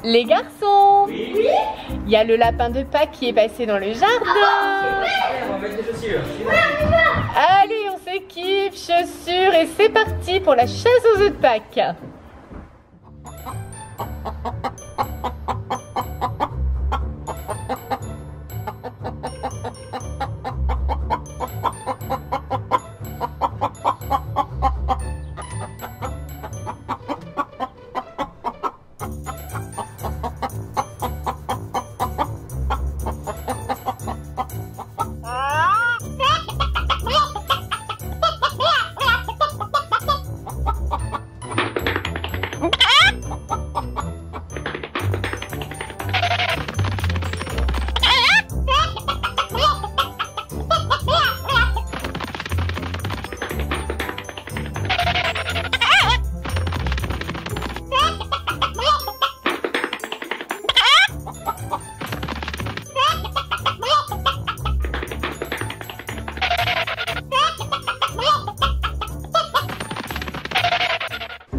Les garçons, Oui. il y a le lapin de Pâques qui est passé dans le jardin. On va mettre les chaussures. Allez, on s'équipe, chaussures, et c'est parti pour la chasse aux œufs de Pâques.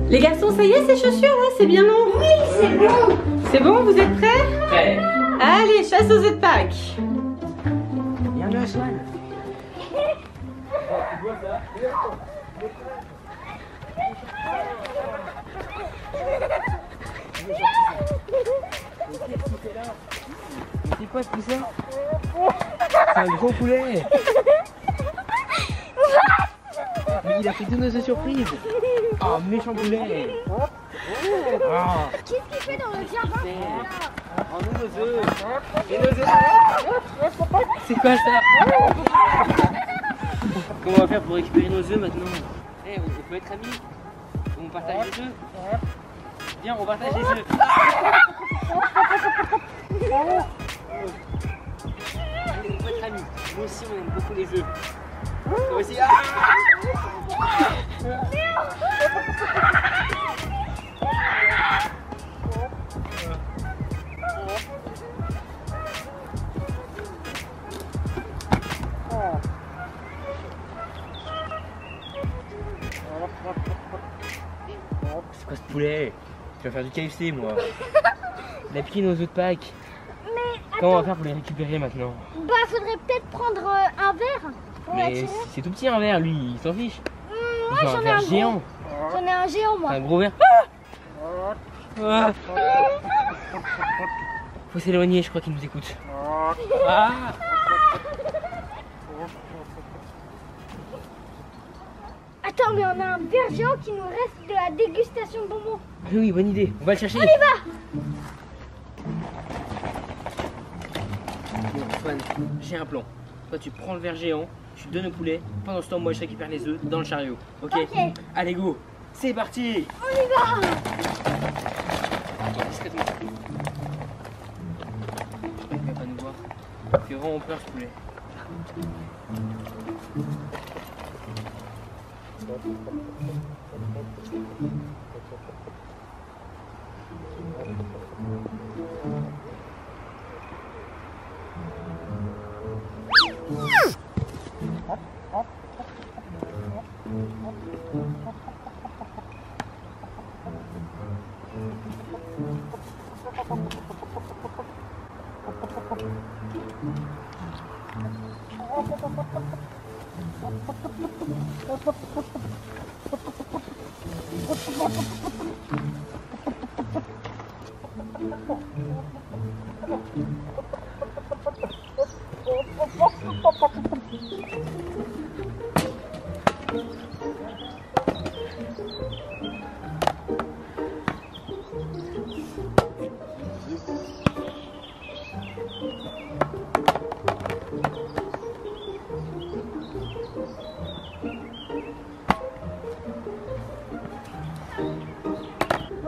Les garçons, ça y est, ces chaussures, hein, c'est bien long. Oui, c'est bon. C'est bon, vous êtes prêts? Prêt. Allez, chasse aux œufs de Pâques. Il y a un œuf, Swan. C'est quoi tout ça? C'est un gros poulet. Mais il a pris tous nos œufs surprises. Oh, méchant poulet. Ah. Qu'est-ce qu'il fait dans le jardin? Oh, nos œufs. Et nos œufs. C'est quoi ça? Comment on va faire pour récupérer nos œufs maintenant? Eh, on peut être amis. On partage les œufs. Viens, on partage les œufs. Allez, on peut être amis. Moi aussi, on aime beaucoup les œufs. Toi aussi. Ah. C'est quoi ce poulet? Je vais faire du KFC moi. Il a piqué nos œufs de Pâques. Mais Comment on va faire pour les récupérer maintenant? bah, faudrait peut-être prendre un verre pour Mais l'attirer. c'est tout petit un verre lui, il s'en fiche. Moi, Il faut j'en un ai verre un gros. géant. J'en ai un géant, moi. Un gros verre. Ah. Faut s'éloigner, je crois qu'il nous écoute. Ah. Attends, mais on a un verre géant qui nous reste de la dégustation de bonbons. Oui, bonne idée, on va le chercher. On y va. Bon, Swan, j'ai un plan. Toi tu prends le verre géant, tu donnes au poulet. Pendant ce temps, moi je récupère les œufs dans le chariot. Ok, Ok. Allez go, c'est parti. On y va. Discrètement. Il va pas nous voir. Il fait vraiment peur ce poulet.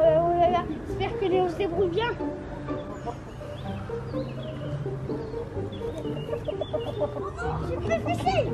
Oh là là, j'espère que Léo se débrouille bien. C'est plus facile.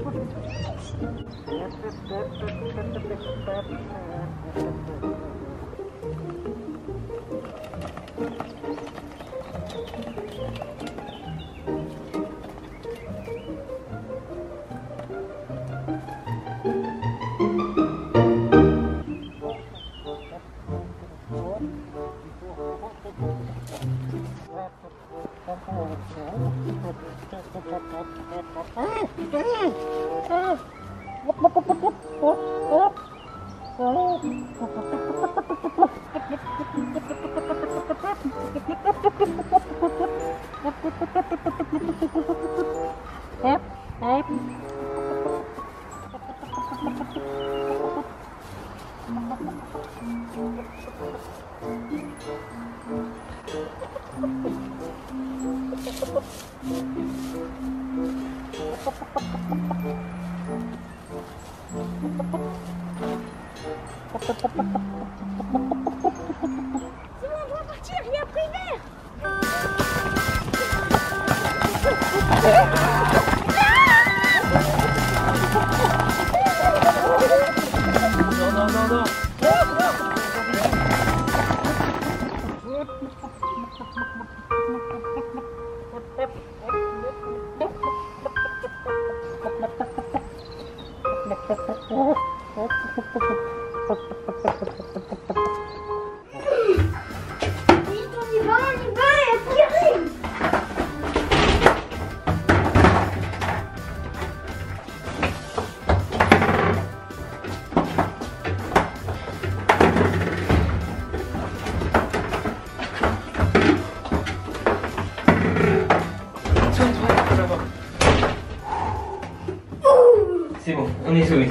C'est bon, on est sauvés.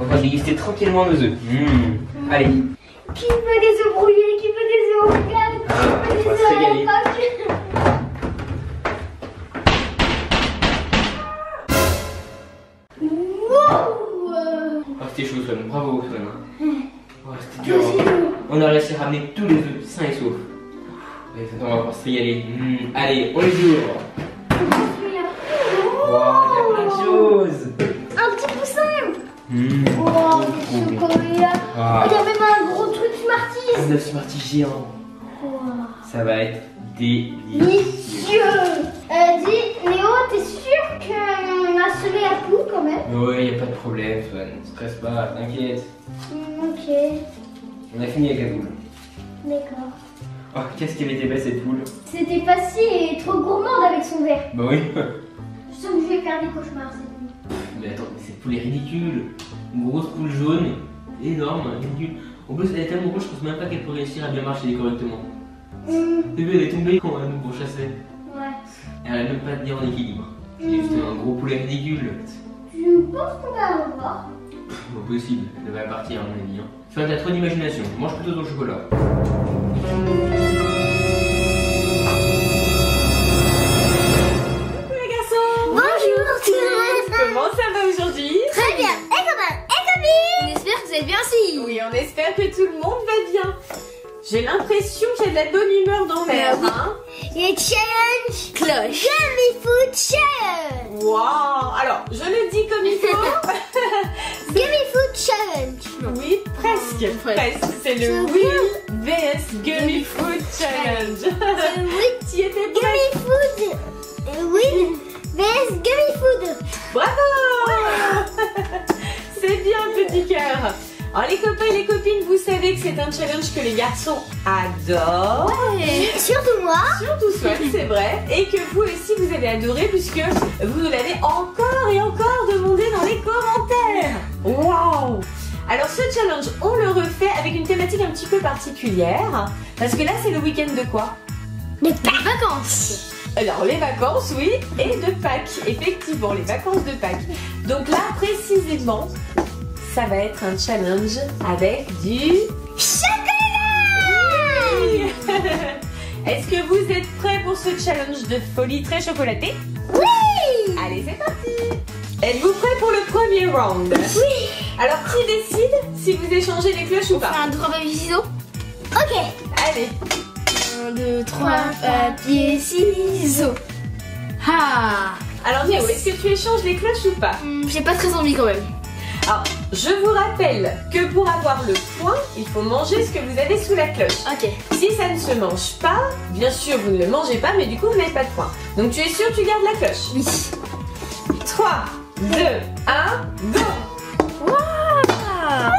On va déguster tranquillement nos œufs. Allez. Qui veut des œufs brouillés? Qui veut des œufs au gaz? On va se régaler. Oh, c'était chaud, Swan. Bravo, Swan. Oh, c'était dur. On a réussi à ramener tous les œufs sains et saufs. Allez, on va pouvoir se régaler. Allez, on les ouvre. Wow, il y a plein de choses. Un petit poussin. Wow, des chocolats. Ah. Il y a même un gros truc Smarties. Un œuf Smarties géant. Wow. Ça va être délicieux. Délicieux. Dis, Léo, t'es sûr qu'on a semé la poule quand même? Ouais, y a pas de problème, Swan. Ne stresse pas, t'inquiète. Ok, On a fini avec la poule. d'accord. Oh, qu'est-ce qu'elle était belle cette poule. C'était facile et trop gourmande avec son verre. Bah oui. Je sens que je vais faire des cauchemars cette nuit. Mais attends, mais cette poule est ridicule. Une grosse poule jaune, énorme, ridicule. En plus, elle est tellement grosse, je pense même pas qu'elle peut réussir à bien marcher correctement. T'as vu, elle est tombée quand elle nous pourchassait. Ouais. Elle a même pas de bien en équilibre. C'est juste un gros poulet ridicule. Je pense qu'on va la revoir. Impossible, elle va partir à mon avis. Tu vois, t'as trop d'imagination. Mange plutôt ton chocolat. Les garçons, Bonjour tout le monde. comment ça va aujourd'hui? Très bien. Et comment? Et Camille? On espère que vous êtes bien aussi. Oui, on espère que tout le monde va bien. J'ai l'impression qu'il y a de la bonne humeur dans l'air. oui. Hein? Et challenge cloche. Gummy Food Challenge. Waouh! Alors, je le dis comme il faut. Gummy Food Challenge. Oui, presque. Presque. C'est le Will vs Gummy Food Challenge. Oui. Tu étais prêt? Gummy Food. Oui. vs Gummy Food. Bravo! C'est bien, petit cœur. Alors, les copains et les copines, vous savez que c'est un challenge que les garçons adorent. Et surtout moi. Surtout Swan, c'est vrai. Et que vous aussi, vous avez adoré puisque vous nous l'avez encore et encore demandé dans les commentaires. Waouh! Alors, ce challenge, on le refait avec une thématique un petit peu particulière. Parce que là, c'est le week-end de quoi? Les vacances. Alors, les vacances, oui, et de Pâques. Effectivement, les vacances de Pâques. Donc là, précisément, ça va être un challenge avec du chocolat. Oui. Est-ce que vous êtes prêts pour ce challenge de folie très chocolaté? Oui. Allez, c'est parti. Êtes-vous prêts pour le premier round? Oui. Alors, qui décide si vous échangez les cloches ou pas? Un 2, 3 papier ciseaux. Ok. Allez. 1, 2, 3 papier ciseaux. Ah. Alors, Néo, est-ce que tu échanges les cloches ou pas? J'ai pas très envie quand même. Alors, je vous rappelle que pour avoir le point, il faut manger ce que vous avez sous la cloche. Ok. Si ça ne se mange pas, bien sûr, vous ne le mangez pas, mais du coup, vous n'avez pas de point. Donc, tu es sûr que tu gardes la cloche? Oui. 3, 2, 1, go! Waouh.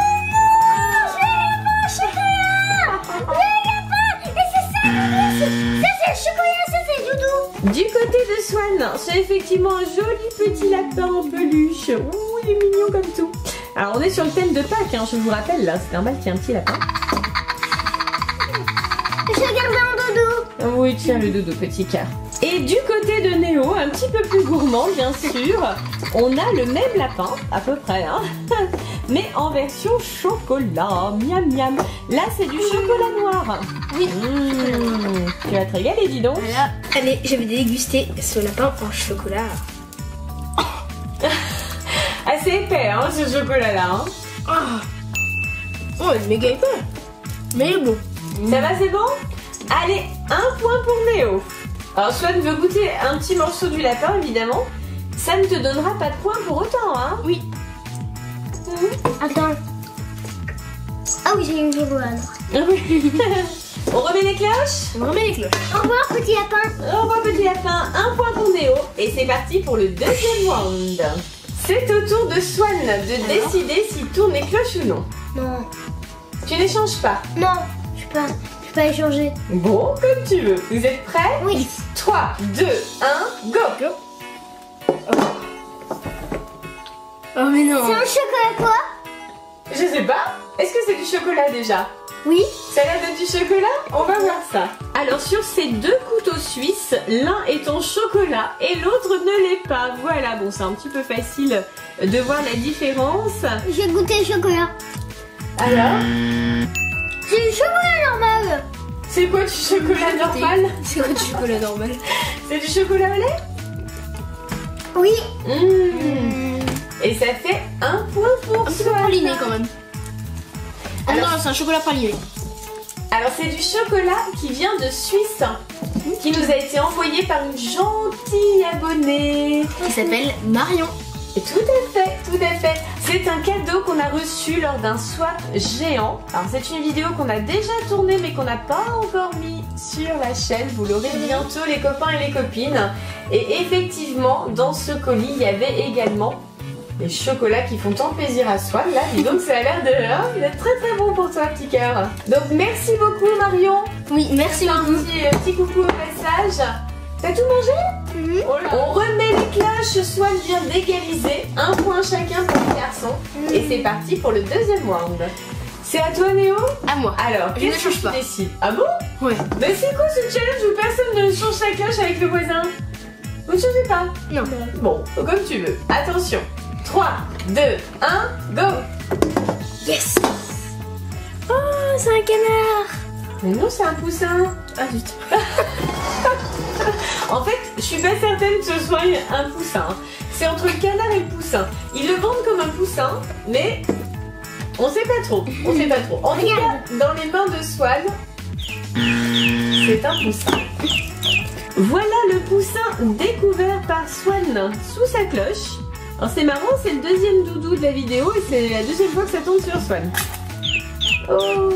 chocolat, ça c'est Doudou. Du côté de Swan, c'est effectivement un joli petit lapin en peluche. Ouh, il est mignon comme tout. Alors on est sur le thème de Pâques, hein, je vous rappelle là, c'est normal qu'il y ait un petit lapin. Je garde un Doudou. Oui, tiens le doudou, petit cœur. Et du côté de Néo, un petit peu plus gourmand bien sûr, on a le même lapin, à peu près, hein, mais en version chocolat, miam miam. Là c'est du chocolat noir. Oui. Tu vas te régaler, dis donc. Voilà. Allez, je vais déguster ce lapin en chocolat. Assez épais, hein, ce chocolat là. Hein. Oh, il est méga épais. Mais bon. Ça va, c'est bon? Allez, un point pour Néo. Alors Swan veut goûter un petit morceau du lapin évidemment. Ça ne te donnera pas de point pour autant, hein? Oui. Attends. Ah oui, j'ai une chocolat. On remet les cloches? On remet les cloches. Au revoir, petit lapin. Au revoir petit lapin, un point pour Néo. Et c'est parti pour le deuxième round. C'est au tour de Swan de décider s'il tourne les cloches ou non. Non. Tu n'échanges pas? Non, je peux pas échanger. Bon, comme tu veux. Vous êtes prêts? Oui. 3, 2, 1, go! Oh mais non. C'est un chocolat quoi? Je sais pas. Est-ce que c'est du chocolat déjà? Oui. Ça a l'air d'être du chocolat? On va voir ça. Alors sur ces deux couteaux suisses, l'un est en chocolat et l'autre ne l'est pas. Voilà, bon c'est un petit peu facile de voir la différence. J'ai goûté le chocolat. Alors? C'est du chocolat normal. C'est quoi du chocolat normal? C'est quoi du chocolat normal? C'est du chocolat au lait? Oui. Et ça fait un point pour Un peu Swan. praliné quand même. Ah Alors- non, c'est un chocolat praliné. Alors c'est du chocolat qui vient de Suisse, qui nous a été envoyé par une gentille abonnée. Qui s'appelle Marion. Et tout à fait, tout à fait. C'est un cadeau qu'on a reçu lors d'un swap géant. Alors c'est une vidéo qu'on a déjà tournée mais qu'on n'a pas encore mis sur la chaîne. Vous l'aurez bientôt les copains et les copines. Et effectivement, dans ce colis, il y avait également les chocolats qui font tant plaisir à Swan. Là, dis donc, ça a l'air d'être très très bon pour toi, petit cœur. Donc merci beaucoup Marion. Oui, merci Un beaucoup. petit coucou au passage. T'as tout mangé? Oh là. On remet les cloches, Swan vient d'égaliser. Un point chacun pour les garçons. Et c'est parti pour le deuxième round. C'est à toi Néo? À moi. Alors, Je ne qu'est-ce que change tu pas. décides? Ah bon? Ouais. Mais c'est quoi ce challenge où personne ne change sa cloche avec le voisin? Vous ne changez pas? Non. Bon, comme tu veux. Attention. 3, 2, 1, go! Yes. Oh, c'est un canard. Mais non, c'est un poussin. Ah zut. En fait, je suis pas certaine que ce soit un poussin. C'est entre le canard et le poussin. Ils le vendent comme un poussin, mais on sait pas trop. On sait pas trop. En tout cas, dans les mains de Swan, c'est un poussin. Voilà le poussin découvert par Swan sous sa cloche. Alors c'est marrant, c'est le deuxième doudou de la vidéo et c'est la deuxième fois que ça tombe sur Swan. Oh,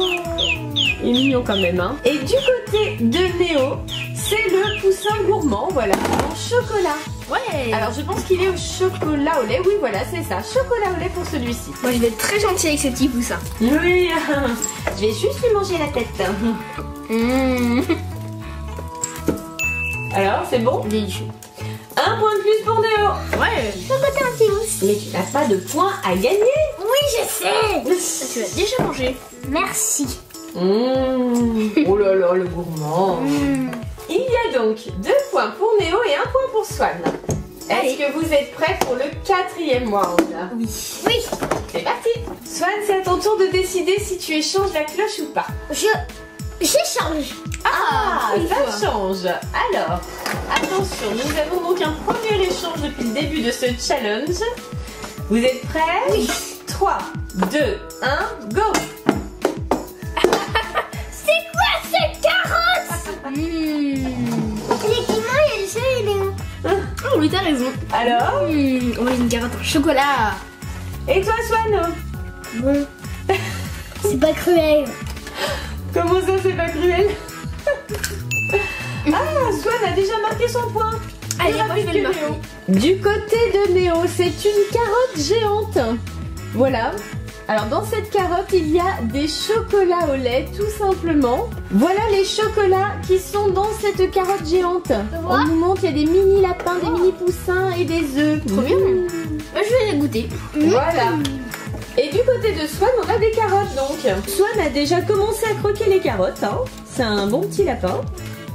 il est mignon quand même, hein. Et du côté de Néo, c'est le poussin gourmand, voilà, en chocolat. Ouais. Alors je pense qu'il est au chocolat au lait, oui voilà, c'est ça, chocolat au lait pour celui-ci. Moi je vais être très gentille avec ce petit poussin. Oui, je vais juste lui manger la tête. Alors, c'est bon? Délicieux. Un point de plus pour Néo. Ouais. Mais tu n'as pas de points à gagner. Oui, je sais. Tu l'as déjà mangé. Merci. Oh là là, le gourmand. Il y a donc 2 points pour Néo et 1 point pour Swan. Est-ce que vous êtes prêts pour le 4e round? Oui. Oui. C'est parti. Swan, c'est à ton tour de décider si tu échanges la cloche ou pas. J'échange. Ah, une ça fois. change. Alors, attention, nous avons donc un premier échange depuis le début de ce challenge. Vous êtes prêts? Oui. 3, 2, 1, go! C'est quoi cette carotte? Effectivement, il y a du sel et des... Oh oui, t'as raison. Alors? On va une carotte en chocolat. Et toi, Swan? Bon. C'est pas cruel. Comment ça, c'est pas cruel? Ah, Swan a déjà marqué son point. Allez, Plus moi je rapide vais le que marquer. Néo. Du côté de Néo, c'est une carotte géante. Voilà. Alors dans cette carotte, il y a des chocolats au lait, tout simplement. Voilà les chocolats qui sont dans cette carotte géante. On nous montre, il y a des mini lapins, des mini poussins et des œufs. Trop bien. Moi, je vais les goûter. Voilà. Et du côté de Swan, on a des carottes donc. Swan a déjà commencé à croquer les carottes. Hein. C'est un bon petit lapin.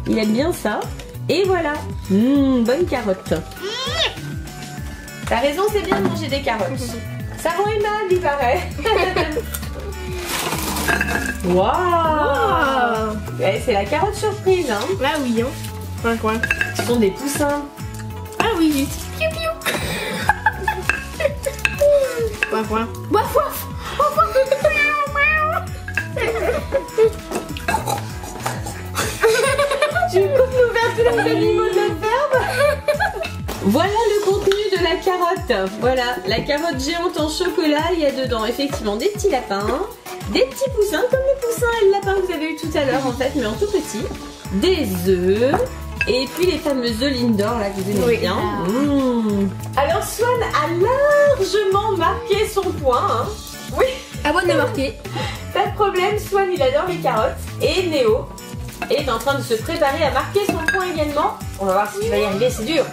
Il aime bien ça. Et voilà. Bonne carotte. T'as raison, c'est bien de manger des carottes. Ça rend aimable, il paraît. Waouh. Ouais, c'est la carotte surprise. Hein. Ah oui, hein. Coin, coin. Ce sont des poussins. Ah oui, juste. Piou, piou. Coin, coin. Waf waf. Tu coupes l'ouverture des animaux de la ferme. Voilà le contenu de la carotte. Voilà, la carotte géante en chocolat. Il y a dedans effectivement des petits lapins, des petits poussins, comme le poussin et le lapin que vous avez eu tout à l'heure en fait, mais en tout petit. Des œufs. Et puis les fameux œufs Lindor là que vous aimez bien. Alors Swan a largement marqué son point. Hein. Oui. À moi de le marquer. Pas de problème, Swan il adore les carottes. Et Néo est en train de se préparer à marquer son point également. On va voir si tu vas y arriver, c'est dur.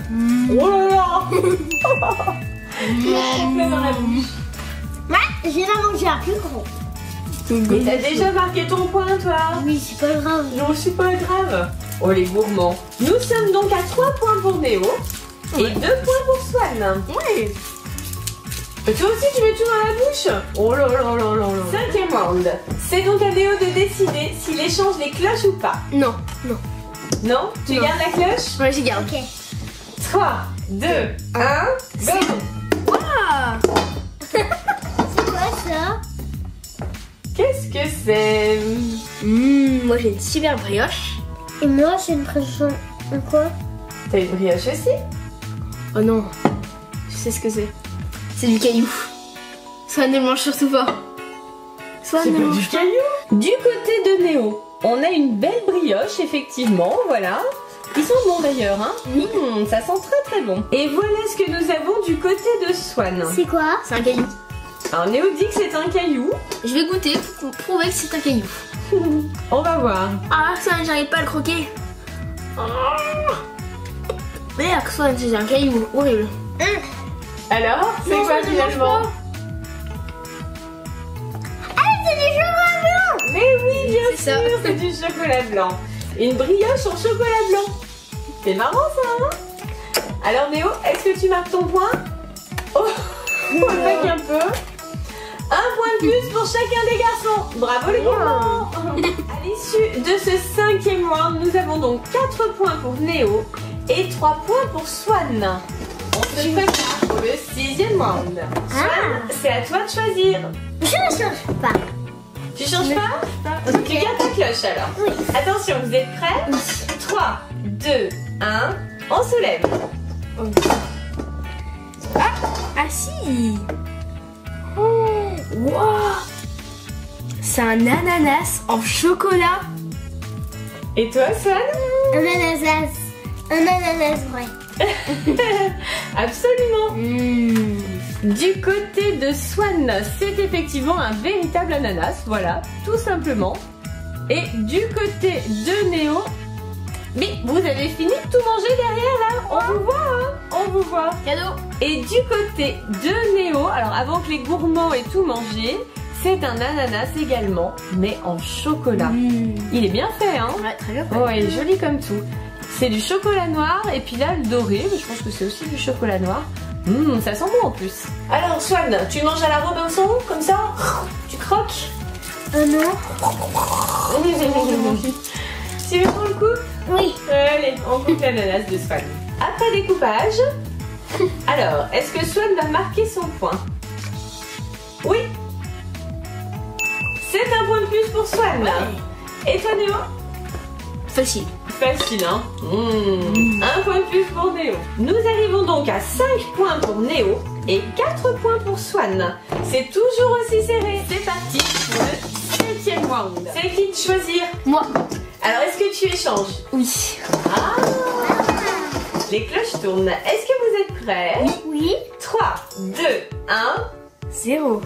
Oh là là. Dans la bouche. Ouais, j'ai la mangé un plus gros. Mais t'as déjà marqué ton point toi. Oui, c'est pas grave. Non, c'est pas grave. Oh les gourmands. Nous sommes donc à 3 points pour Néo et 2 points pour Swan. Oui. Et toi aussi tu mets tout dans la bouche. Oh là là là là là. 5e round. C'est donc à Néo de décider s'il échange les cloches ou pas. Non, non. Non? Tu gardes la cloche? Ouais, j'y garde. Ok. 3, 2, 1, go. Waouh. C'est quoi ça? Qu'est-ce que c'est? Moi j'ai une super brioche. Et moi c'est une pression. Quoi? T'as une brioche aussi? Oh non. Je sais ce que c'est. C'est du caillou. Soit ne le mange surtout pas. Soit C'est ne pas le du mange pas. caillou. Du côté de Néo, on a une belle brioche effectivement, voilà. Ils sont bons d'ailleurs, hein. Ça sent très très bon. Et voilà ce que nous avons du côté de Swan. C'est quoi? C'est un caillou. Alors Néo dit que c'est un caillou. Je vais goûter pour prouver que c'est un caillou. On va voir. Ah, ça, j'arrive pas à le croquer. Merde, soit c'est un caillou. Horrible. Alors, c'est Non, quoi je ne mange finalement? pas. C'est du chocolat blanc. Mais oui, bien C'est ça. sûr, c'est du chocolat blanc. Une brioche en chocolat blanc. C'est marrant ça, hein? Alors Néo, est-ce que tu marques ton point? Oh, on le un peu. Un point de plus pour chacun des garçons. Bravo les gourmands. À l'issue de ce 5e round, nous avons donc 4 points pour Néo et 3 points pour Swan. On se prépare pour le 6e round. Swan, c'est à toi de choisir. Je ne change pas. Tu changes pas? Tu gardes ta cloche alors. Oui. Attention, vous êtes prêts? 3, 2, 1, on se lève. Ah si. Wow. C'est un ananas en chocolat. Et toi, Swan? Un ananas. Un ananas vrai. Absolument. Du côté de Swan, c'est effectivement un véritable ananas, voilà, tout simplement. Et du côté de Néo, mais vous avez fini de tout manger derrière là, on vous voit, hein, on vous voit. Cadeau. Et du côté de Néo, alors avant que les gourmands aient tout mangé, c'est un ananas également, mais en chocolat. Il est bien fait, hein? Ouais, très bien. Oh, il est joli comme tout. C'est du chocolat noir et puis là le doré, mais je pense que c'est aussi du chocolat noir. Ça sent bon en plus. Alors Swan, tu manges à la Robinson comme ça? Tu croques? Non. Tu veux qu'on le coupe? Oui. Allez, on coupe l'ananas de Swan. Après découpage, alors, est-ce que Swan va marquer son point? Oui. C'est un point de plus pour Swan. Et toi Néo? Facile. Facile, hein? Un point de plus pour Néo. Nous arrivons donc à 5 points pour Néo et 4 points pour Swan. C'est toujours aussi serré. C'est parti pour le 7e round. C'est qui de choisir? Moi. Alors, est-ce que tu échanges? Oui. Ah! Les cloches tournent. Est-ce que vous êtes prêts? Oui. 3, 2, 1. 0.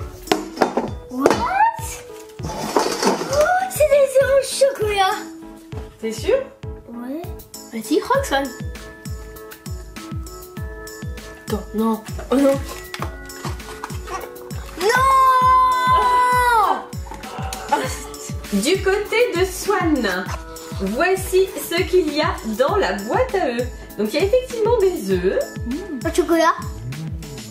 chocolat. T'es sûr? Ouais. Vas-y, croque, Swan. Attends, non. Oh non. Non. Du côté de Swan, voici ce qu'il y a dans la boîte à œufs. Donc il y a effectivement des œufs. Au chocolat.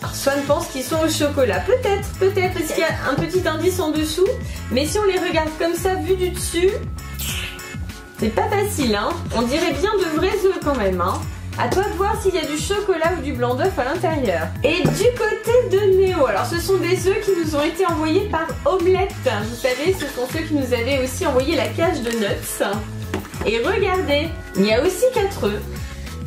Alors, Swan pense qu'ils sont au chocolat. Peut-être, parce qu'il y a un petit indice en dessous. Mais si on les regarde comme ça, vu du dessus, c'est pas facile, hein. On dirait bien de vrais œufs quand même, hein. À toi de voir s'il y a du chocolat ou du blanc d'œuf à l'intérieur. Et du côté de Néo, alors ce sont des œufs qui nous ont été envoyés par Omelette. Vous savez, ce sont ceux qui nous avaient aussi envoyé la cage de nuts. Et regardez, il y a aussi 4 œufs.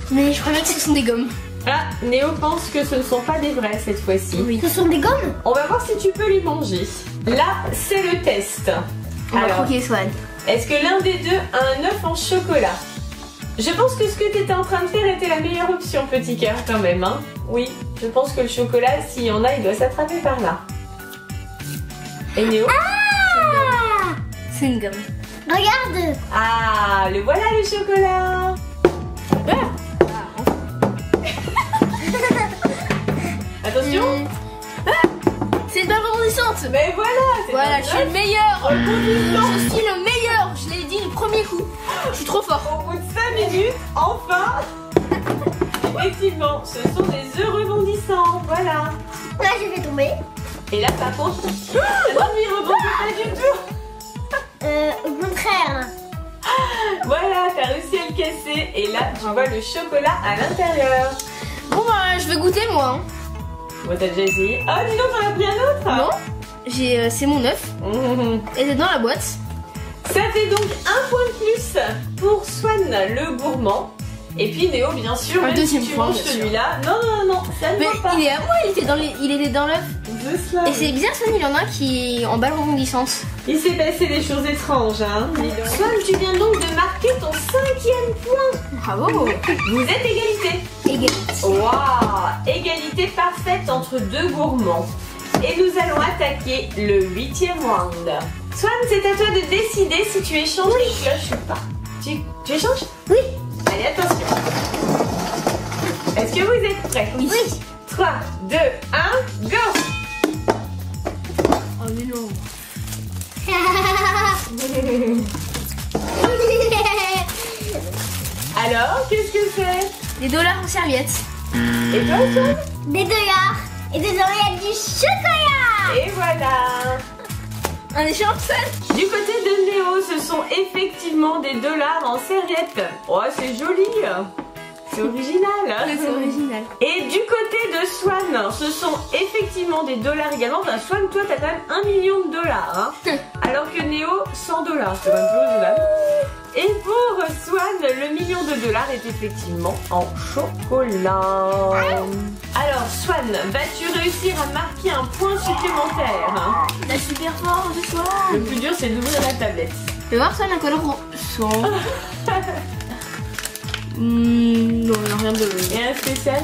Mais je crois bien que ce sont des gommes. Ah, Néo pense que ce ne sont pas des vrais cette fois-ci. Oui. Ce sont des gommes. On va voir si tu peux les manger. Là, c'est le test. On va Alors, croquer, Swan. est-ce que l'un des deux a un œuf en chocolat? Je pense que ce que tu étais en train de faire était la meilleure option, petit cœur, quand même, hein. Oui, je pense que le chocolat, s'il y en a, il doit s'attraper par là. Et Néo? Ah. C'est une gomme. Regarde. Ah, le voilà le chocolat. Attention. C'est une balle rebondissante. Mais voilà, c'est Voilà, un je suis œuf le meilleur. rebondissant. Je suis le meilleur. Je l'ai dit le premier coup. Je suis trop fort. Au bout de 5 minutes, enfin. Effectivement, ce sont des œufs rebondissants, voilà. Là, je vais tomber. Et là, par contre, non, il rebondit pas du tout. Au contraire. Voilà, t'as réussi à le casser. Et là, tu vois le chocolat à l'intérieur. Bon, bah, je vais goûter, moi. Hein. Bon, t'as déjà essayé. Ah, dis donc, t'en as pris un autre. Non, c'est mon œuf. Elle est dans la boîte. Ça fait donc un point de plus pour Swan, le gourmand. Et puis Néo, bien sûr, Un même deuxième si tu point, manges bien sûr. celui-là. Non, ça ne Mais va pas. il est à moi, il était dans l'œuf. De cela. Et c'est bizarre, Swan, il y en a un qui est en balle rebondissante. Il s'est passé des choses étranges, hein. Swan, tu viens donc de marquer ton 5e point. Bravo. Vous êtes égalité. Égalité. Waouh, égalité parfaite entre deux gourmands. Et nous allons attaquer le 8e round. Swan, c'est à toi de décider si tu échanges les cloches ou pas. Tu échanges? Oui. Allez, attention. Est-ce que vous êtes prêts? Oui. 3, 2, 1, go! Oh, mais non. Alors, qu'est-ce que c'est? Des dollars en serviette. Et toi, Swan? Des dollars. Et dedans, il y a du chocolat. Et voilà! Un échange, Swan. Du côté de Néo, ce sont effectivement des dollars en serviette. Oh, c'est joli! C'est original! Hein. C'est original. Et du côté de Swan, ce sont effectivement des dollars également. Enfin, Swan, toi, t'as quand même 1 million de dollars. Hein. Alors que Néo, 100 dollars. C'est quand même plus original. Et pour Swan, le million de dollars est effectivement en chocolat. Alors, Swan, vas-tu réussir à marquer un point supplémentaire? Hein? La super force de Swan. Le plus dur, c'est d'ouvrir la tablette. Je vais voir Swan un color son. Non, rien de. Rien de spécial.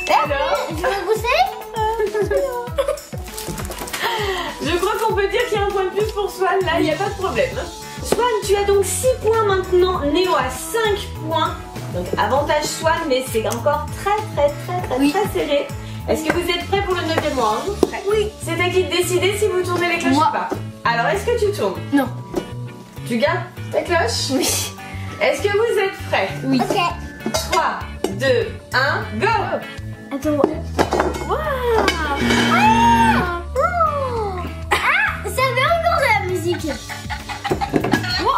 Alors, Je vais goûter. je crois qu'on peut dire qu'il y a un point de plus pour Swan, là, il n'y a pas de problème. Swan, tu as donc 6 points maintenant, Néo a 5 points. Donc avantage Swan, mais c'est encore très serré. Est-ce que vous êtes prêts pour le 9e round? Oui. C'est à qui de décider si vous tournez les cloches Moi. ou pas. Alors, est-ce que tu tournes? Non. Tu gardes ta cloche? Oui. Est-ce que vous êtes prêts? Oui. Ok. 3, 2, 1, go! Attends. Waouh. Ah. Oh. Ah, ça fait encore de la musique. Wow.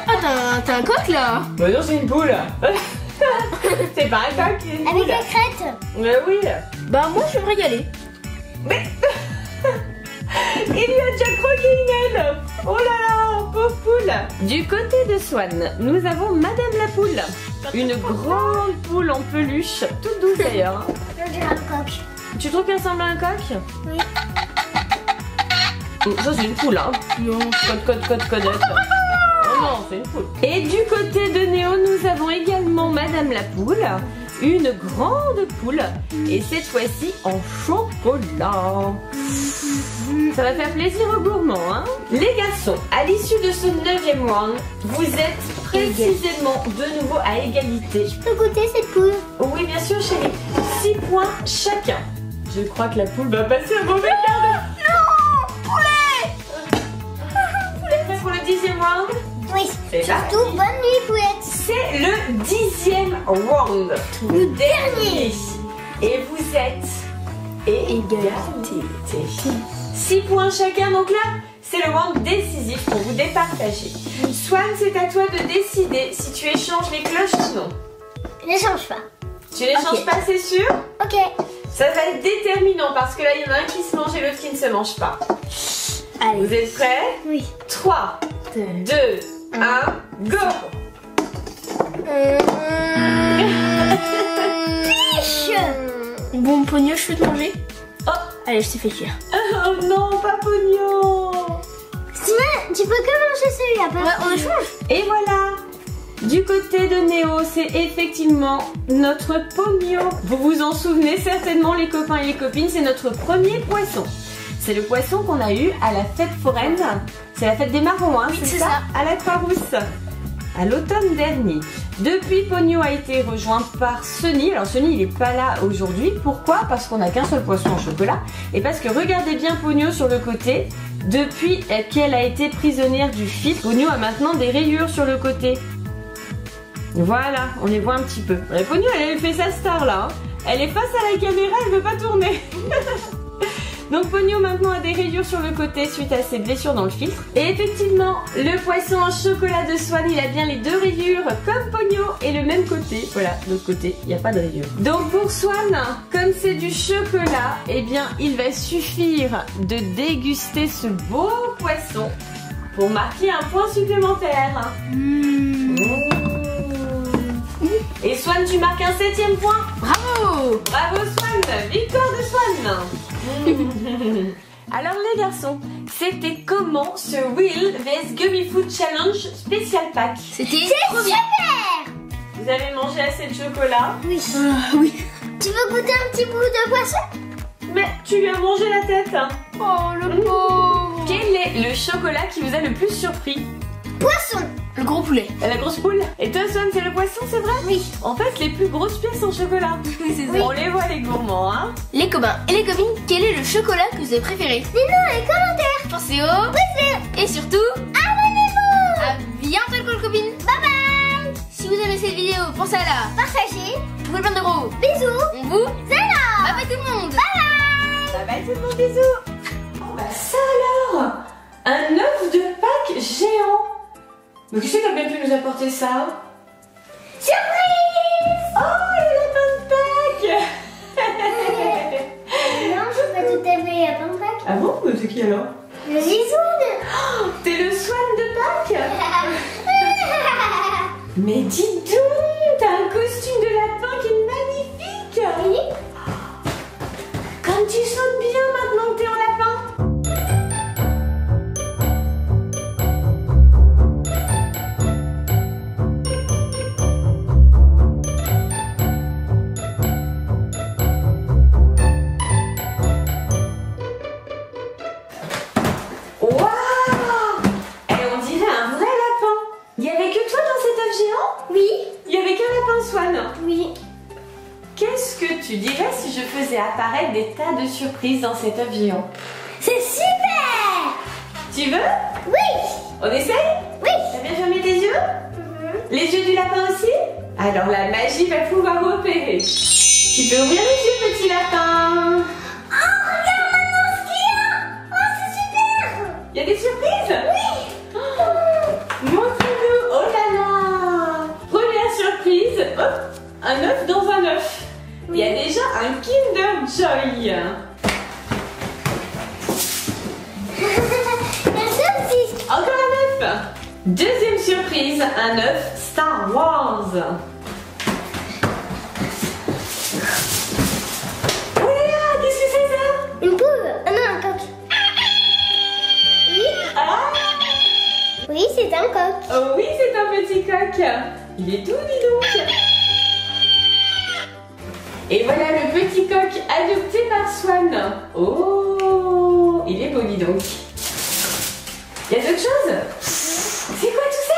Ah, t'as un coq là. Bah non, c'est une poule. C'est pas un coq, c'est une Avec poule. la crête. Mais oui. Bah, moi, je vais me régaler. Mais il lui a déjà croqué une aile. Oh là là, pauvre poule. Du côté de Swan, nous avons Madame la poule. Une grande poule en peluche, toute douce d'ailleurs. Hein. Je dirais un coq. Tu trouves qu'elle ressemble à un coq? Oui. Ça c'est une poule, hein. Non. Codette. Oh non, c'est une poule. Et du côté de Néo, nous avons également Madame la poule. une grande poule et cette fois-ci en chocolat. Ça va faire plaisir aux gourmands, hein. Les garçons, à l'issue de ce 9e round, vous êtes précisément de nouveau à égalité. Je peux goûter cette poule? Oui, bien sûr, chérie. 6 points chacun. Je crois que la poule va passer un mauvais quart d'heure. Non, poulet. Vous êtes prêts pour le 10e round? Oui, C'est surtout bonne nuit, poulette. C'est le 10e round. Le dernier. Et vous êtes égalité. 6 points chacun, donc là, c'est le round décisif pour vous départager. Swan, c'est à toi de décider si tu échanges les cloches ou non. Ne change pas. Tu les changes pas, c'est sûr? Ok. Ça va être déterminant parce que là, il y en a un qui se mange et l'autre qui ne se mange pas. Allez. Vous êtes prêts? Oui. 3, 2, 1, go! Piche. Bon, Pogno, je peux te manger? Oh. Allez, je t'ai fait cuire. Oh non, pas Pogno! Steven, tu peux que manger celui-là, pas? Ouais, on échange. Et voilà! Du côté de Néo, c'est effectivement notre Pogno. Vous vous en souvenez certainement, les copains et les copines, c'est notre premier poisson. C'est le poisson qu'on a eu à la fête foraine. C'est la fête des marrons, hein, Oui, c'est c'est ça. À la Croix-Rousse, à l'automne dernier. Depuis, Pogno a été rejoint par Sunny. Alors Sunny, il n'est pas là aujourd'hui. Pourquoi? Parce qu'on n'a qu'un seul poisson en chocolat. Et parce que regardez bien Pogno sur le côté. Depuis qu'elle a été prisonnière du fil, Pogno a maintenant des rayures sur le côté. Voilà, on les voit un petit peu. La Pogno, elle fait sa star là. Hein. Elle est face à la caméra, elle ne veut pas tourner. Donc Pogno maintenant a des rayures sur le côté suite à ses blessures dans le filtre. Et effectivement, le poisson en chocolat de Swan, il a bien les 2 rayures comme Pogno et le même côté. Voilà, de l'autre côté, il n'y a pas de rayures. Donc pour Swan, comme c'est du chocolat, eh bien il va suffire de déguster ce beau poisson pour marquer un point supplémentaire. Et Swan, tu marques un 7e point. Bravo! Bravo Swan, victoire de Swan. Alors les garçons, c'était comment ce Will vs Gummy Food Challenge Spécial Pack? C'était C'est super. Vous avez mangé assez de chocolat, Oui. oui. Tu veux goûter un petit bout de poisson? mais tu lui as mangé la tête. Hein. Oh, le pauvre. Quel est le chocolat qui vous a le plus surpris? Poisson. Le gros poulet. La grosse poule. Et toi Swan, c'est le poisson, c'est vrai? Oui. En fait, les plus grosses pièces en chocolat. Oui, c'est ça. On les voit les gourmands, hein. Les copains et les copines, quel est le chocolat que vous avez préféré? Dis-nous dans les commentaires. Pensez au... Et surtout, Abonnez-vous. à bientôt les copines. Bye bye. Si vous aimez cette vidéo, pensez à la Partagez. vous plein de gros. Bisous. On vous... Salam. Bye bye tout le monde. Bye bye tout le monde, bisous. Oh bah ça alors, un œuf de Pâques géant. Mais qui c'est qui a bien pu nous apporter ça? Surprise. Oh, le lapin de Pâques. Non, je peux pas tout aimer à plein de Pâques. Ah bon? C'est qui alors? Le zizoun. Oh, t'es le Swan de Pâques. Mais dis donc, t'as un costume de lapin qui est magnifique. Oui. Comme tu sautes bien maintenant que t'es en lapin. Oui. Qu'est-ce que tu dirais si je faisais apparaître des tas de surprises dans cet œuf géant? C'est super. Tu veux? Oui. On essaye? Oui. T'as bien fermé tes yeux? Les yeux du lapin aussi? Alors la magie va pouvoir opérer. Tu peux ouvrir les yeux, petit lapin. Oh, regarde maintenant ce qu'il y a. Oh, c'est super. Il y a des surprises? Oui. Oh, montre-nous. Oh là là. Première surprise. Hop, un œuf dans un œuf. Il y a déjà un Kinder Joy. Encore un œuf. Deuxième surprise, un œuf Star Wars. Oh là là, qu'est-ce que c'est ça? Une poule. Ah non, un coq. Oui. Ah, Oui, c'est un coq. oh oui, c'est un petit coq. Il est tout, dis donc. Et voilà le petit coq adopté par Swan. Oh, il est beau, dis donc. Il y a d'autres choses? C'est quoi tout ça?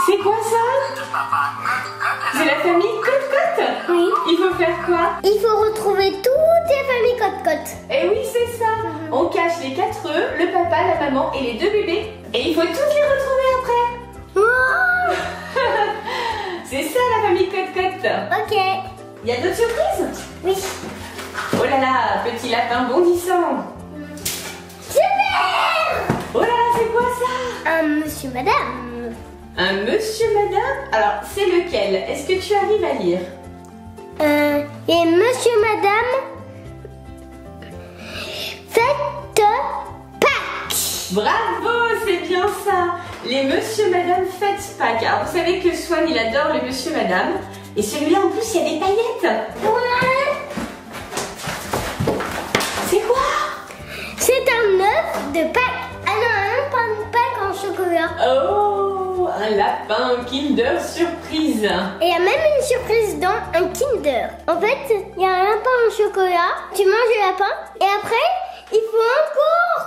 C'est quoi ça? C'est la famille Cote-Cote? Oui. Il faut faire quoi? Il faut retrouver toutes les familles Cote-Cote. Eh oui, c'est ça. On cache les 4 œufs, le papa, la maman et les 2 bébés. Et il faut toutes les retrouver après. Wow. C'est ça la famille Cote-Cote. Ok. Il y a d'autres surprises? Oui. Oh là là, petit lapin bondissant. Super. Oh là là, c'est quoi ça? Un monsieur, madame. Un monsieur, madame? Alors, c'est lequel? Est-ce que tu arrives à lire? Et monsieur, madame, faites Pâques. Bravo, c'est bien ça. Les monsieur, madame fêtent Pâques. Alors, vous savez que Swan, il adore les monsieur, madame. Et celui-là, en plus, il y a des paillettes. Ouais. C'est quoi? C'est un œuf de Pâques. Ah non, un pain de Pâques en chocolat. Oh, un lapin Kinder surprise. Et il y a même une surprise dans un Kinder. En fait, il y a un lapin en chocolat. Tu manges le lapin et après, il faut encore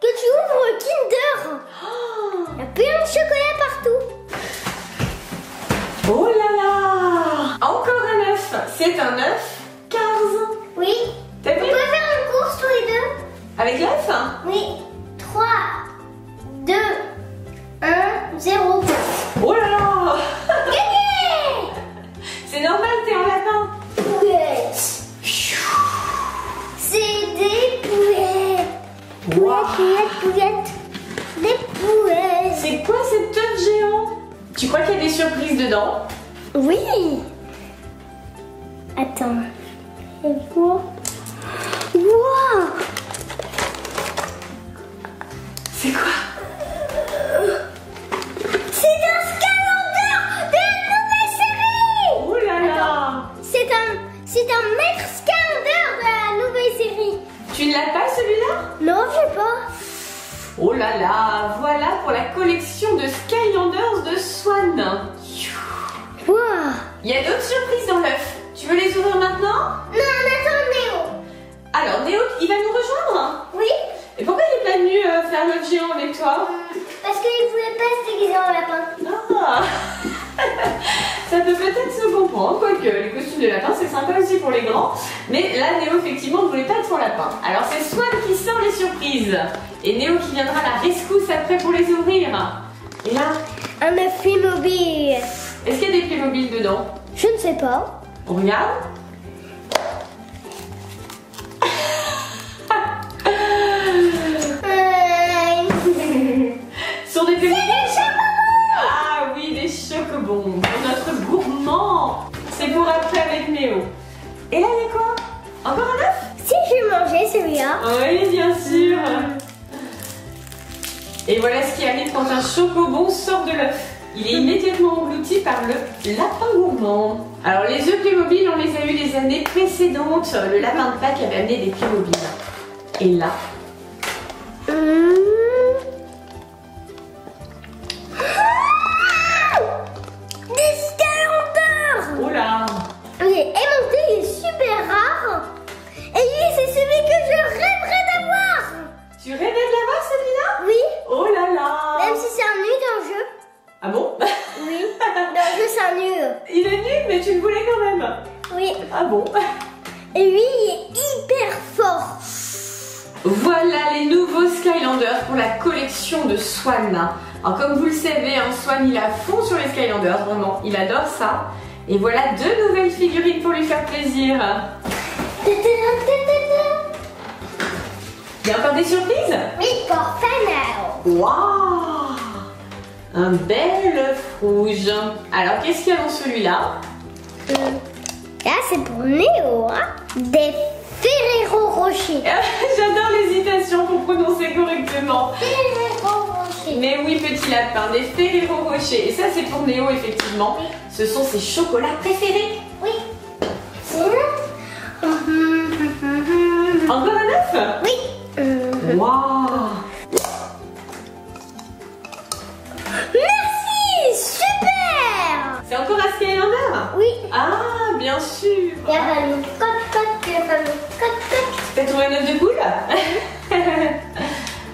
que tu ouvres le Kinder. Il y a plein de chocolat partout. Oh là là. Encore un œuf. C'est un œuf Cars. Oui. T'as On vu? peut faire une course tous les deux? Avec l'œuf? Oui. 3, 2, 1, 0. Oh là là. Gagné! C'est normal, t'es en lapin. Poulettes. C'est des poulettes. Wow. Poulettes. Des poulettes. C'est quoi cet œuf géant? Tu crois qu'il y a des surprises dedans? Oui. Attends. Et quoi? Wow. C'est quoi? C'est un Skylander de la nouvelle série. Oh là là. C'est un maître Skylander de la nouvelle série. Tu ne l'as pas celui-là? Non, je sais pas. Oh là là, voilà pour la collection de Skylanders de Swan. Wow. Il y a d'autres surprises dans l'œuf. Tu veux les ouvrir maintenant? Non, on attend Néo. Alors Néo, il va nous rejoindre? Oui. Et pourquoi il n'est pas venu faire l'œuf géant avec toi? Parce qu'il voulait pas se déguiser en lapin. Ah. Ça peut peut-être se comprendre, quoique les costumes de lapin c'est sympa aussi pour les grands. Mais là Néo effectivement ne voulait pas être son lapin. Alors c'est Swan qui sort les surprises. Et Néo qui viendra à la rescousse après pour les ouvrir. Et là, Un œuf Playmobil. est-ce qu'il y a des Playmobil dedans? Je ne sais pas. On regarde. Sur des Playmobil. Ah oui, des chocobons pour notre gourmand. C'est pour après avec Néo. Et là, il y a quoi? Encore un œuf? Si je mangeais celui-là. Oui, bien sûr. Et voilà ce qui arrive quand un chocobon sort de l'œuf. Il est immédiatement englouti par le lapin gourmand. Alors les œufs Playmobil, on les a eu les années précédentes. Le lapin de Pâques avait amené des Playmobil. Et là, Des Skylanders. oh là. Ok, aimanté, il est super rare. Et lui, c'est celui que je rêverais d'avoir. Tu rêvais de l'avoir celui-là? Oui, Oh là là. même si c'est un nul dans le jeu. Ah bon? Oui, dans le jeu, c'est un nul. Il est nul, mais tu le voulais quand même. Oui, Ah bon? et lui, il est hyper fort. Voilà les nouveaux Skylanders pour la collection de Swan. Alors comme vous le savez, hein, Swan il est à fond sur les Skylanders, vraiment, il adore ça. Et voilà 2 nouvelles figurines pour lui faire plaisir. Il y a encore des surprises? Oui, pour Fanao. Waouh! Un bel œuf rouge. Alors qu'est-ce qu'il y a dans celui-là? Là, c'est pour Néo, hein. Des Ferrero Rocher. J'adore l'hésitation pour prononcer correctement. Ferrero Rocher. Mais oui, petit lapin, des Ferrero Rocher. Et ça, c'est pour Néo, effectivement. Oui. Ce sont ses chocolats préférés. Oui. Encore un œuf? Oui. Waouh! Il y a un coq, il y a un coq. T'as trouvé un œuf de poule?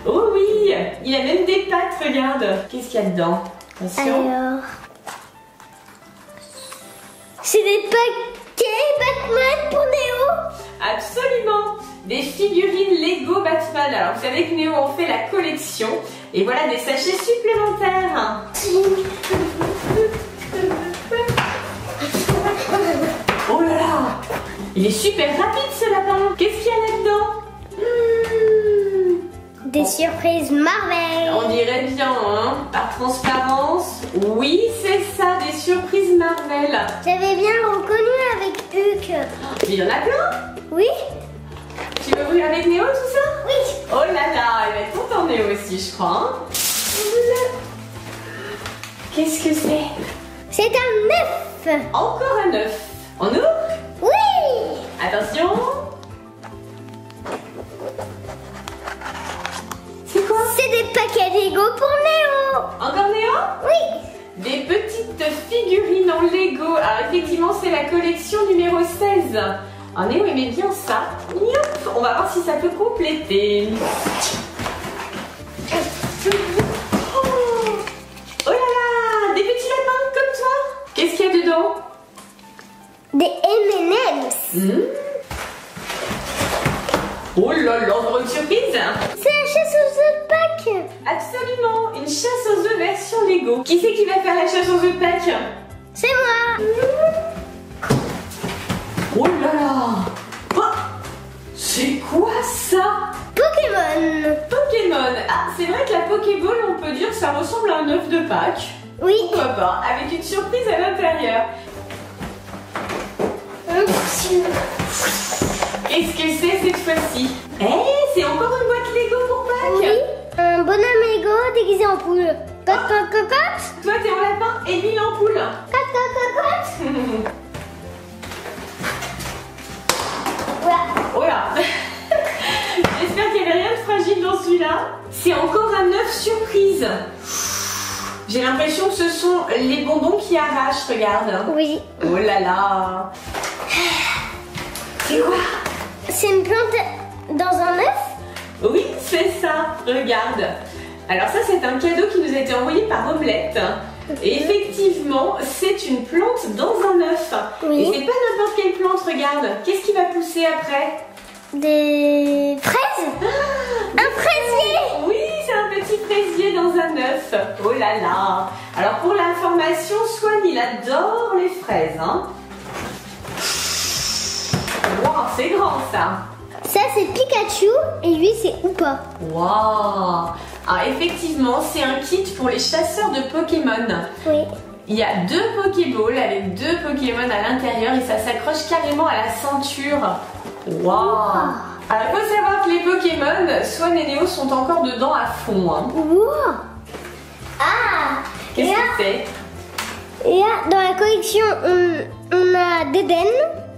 Oh oui, il a même des pattes, regarde. Qu'est-ce qu'il y a dedans? Attention. Alors, c'est des paquets Batman pour Néo. Absolument. Des figurines Lego Batman. Alors vous savez que Néo en fait la collection. Et voilà des sachets supplémentaires. Oh là là, il est super rapide ce lapin. Qu'est-ce qu'il y a là-dedans? Des surprises Marvel. On dirait bien, hein, par transparence. Oui, c'est ça, des surprises Marvel. J'avais bien reconnu avec Huck. Il y en a plein. Oui? Tu veux ouvrir avec Néo tout ça? Oui. Oh là là, il va être content Néo aussi, je crois. Hein. Qu'est-ce que c'est? C'est un œuf. Encore un œuf. On ouvre? Oui. Attention. C'est quoi? C'est des paquets Lego pour Néo. Encore Néo? Oui. Des petites figurines en Lego. Alors effectivement, c'est la collection numéro 16. Alors Néo aimait bien ça. Yop, on va voir si ça peut compléter. Oh là là, des petits lapins comme toi. Qu'est-ce qu'il y a dedans? Des M&M's. Oh là là, encore une surprise. C'est la chasse aux œufs de Pâques. Absolument, une chasse aux œufs version Lego. Qui c'est qui va faire la chasse aux œufs de Pâques? C'est moi. Oh là là. Oh, c'est quoi ça? Pokémon. Pokémon. Ah, c'est vrai que la Pokéball, on peut dire que ça ressemble à un œuf de Pâques. Oui. Pourquoi pas, avec une surprise à l'intérieur. Qu'est-ce que c'est cette fois-ci? Eh, c'est encore une boîte Lego pour Pâques. Oui. Un bonhomme Lego déguisé en poule. Cote, cote, cote. Toi, t'es en lapin et lui, il est en poule. Cote, cote, cote. Voilà. Oh là. J'espère qu'il n'y avait rien de fragile dans celui-là. C'est encore un œuf surprise. J'ai l'impression que ce sont les bonbons qui arrachent, regarde. Oui. Oh là là. C'est quoi? C'est une plante dans un œuf? Oui, c'est ça, regarde. Alors ça, c'est un cadeau qui nous a été envoyé par Omelette. Et effectivement, c'est une plante dans un œuf. Oui. Et c'est pas n'importe quelle plante, regarde. Qu'est-ce qui va pousser après? Des fraises? Un fraisier? Oui, c'est un petit fraisier dans un œuf. Oh là là. Alors pour l'information, Swan, il adore les fraises, hein. Wow, c'est grand ça. Ça c'est Pikachu et lui c'est Oupa. Waouh. Ah, effectivement, c'est un kit pour les chasseurs de Pokémon. Oui. Il y a 2 Pokéballs avec 2 Pokémon à l'intérieur et ça s'accroche carrément à la ceinture. Waouh. Alors il faut savoir que les Pokémon, Swan et Néo sont encore dedans à fond. Hein. Wow. Ah. Qu'est-ce Et que là, c'est? et là, dans la collection, on a Deden,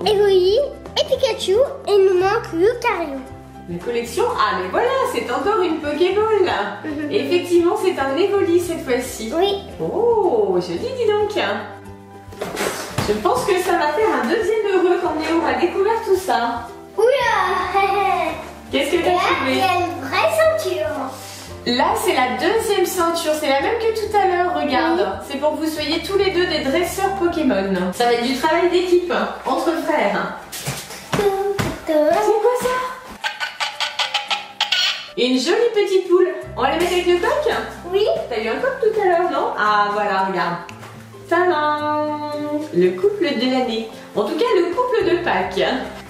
Evoli et Pikachu et il nous manque Lucario. La collection? Ah mais voilà, c'est encore une Pokéball là. Et effectivement, c'est un Evoli cette fois-ci. Oui. Oh, joli, dis donc. Je pense que ça va faire un deuxième heureux quand Néo aura découvert tout ça. Oula. Qu'est-ce que Et t'as là, il trouvé? y a une vraie ceinture. Là, c'est la deuxième ceinture. C'est la même que tout à l'heure, regarde. Oui. C'est pour que vous soyez tous les deux des dresseurs Pokémon. Ça va être du travail d'équipe, entre frères. C'est quoi ça? Une jolie petite poule. On va la mettre avec le coq? Oui. T'as eu un coq tout à l'heure, non? Ah, voilà, regarde. Tadam! Le couple de l'année. En tout cas, le couple de Pâques.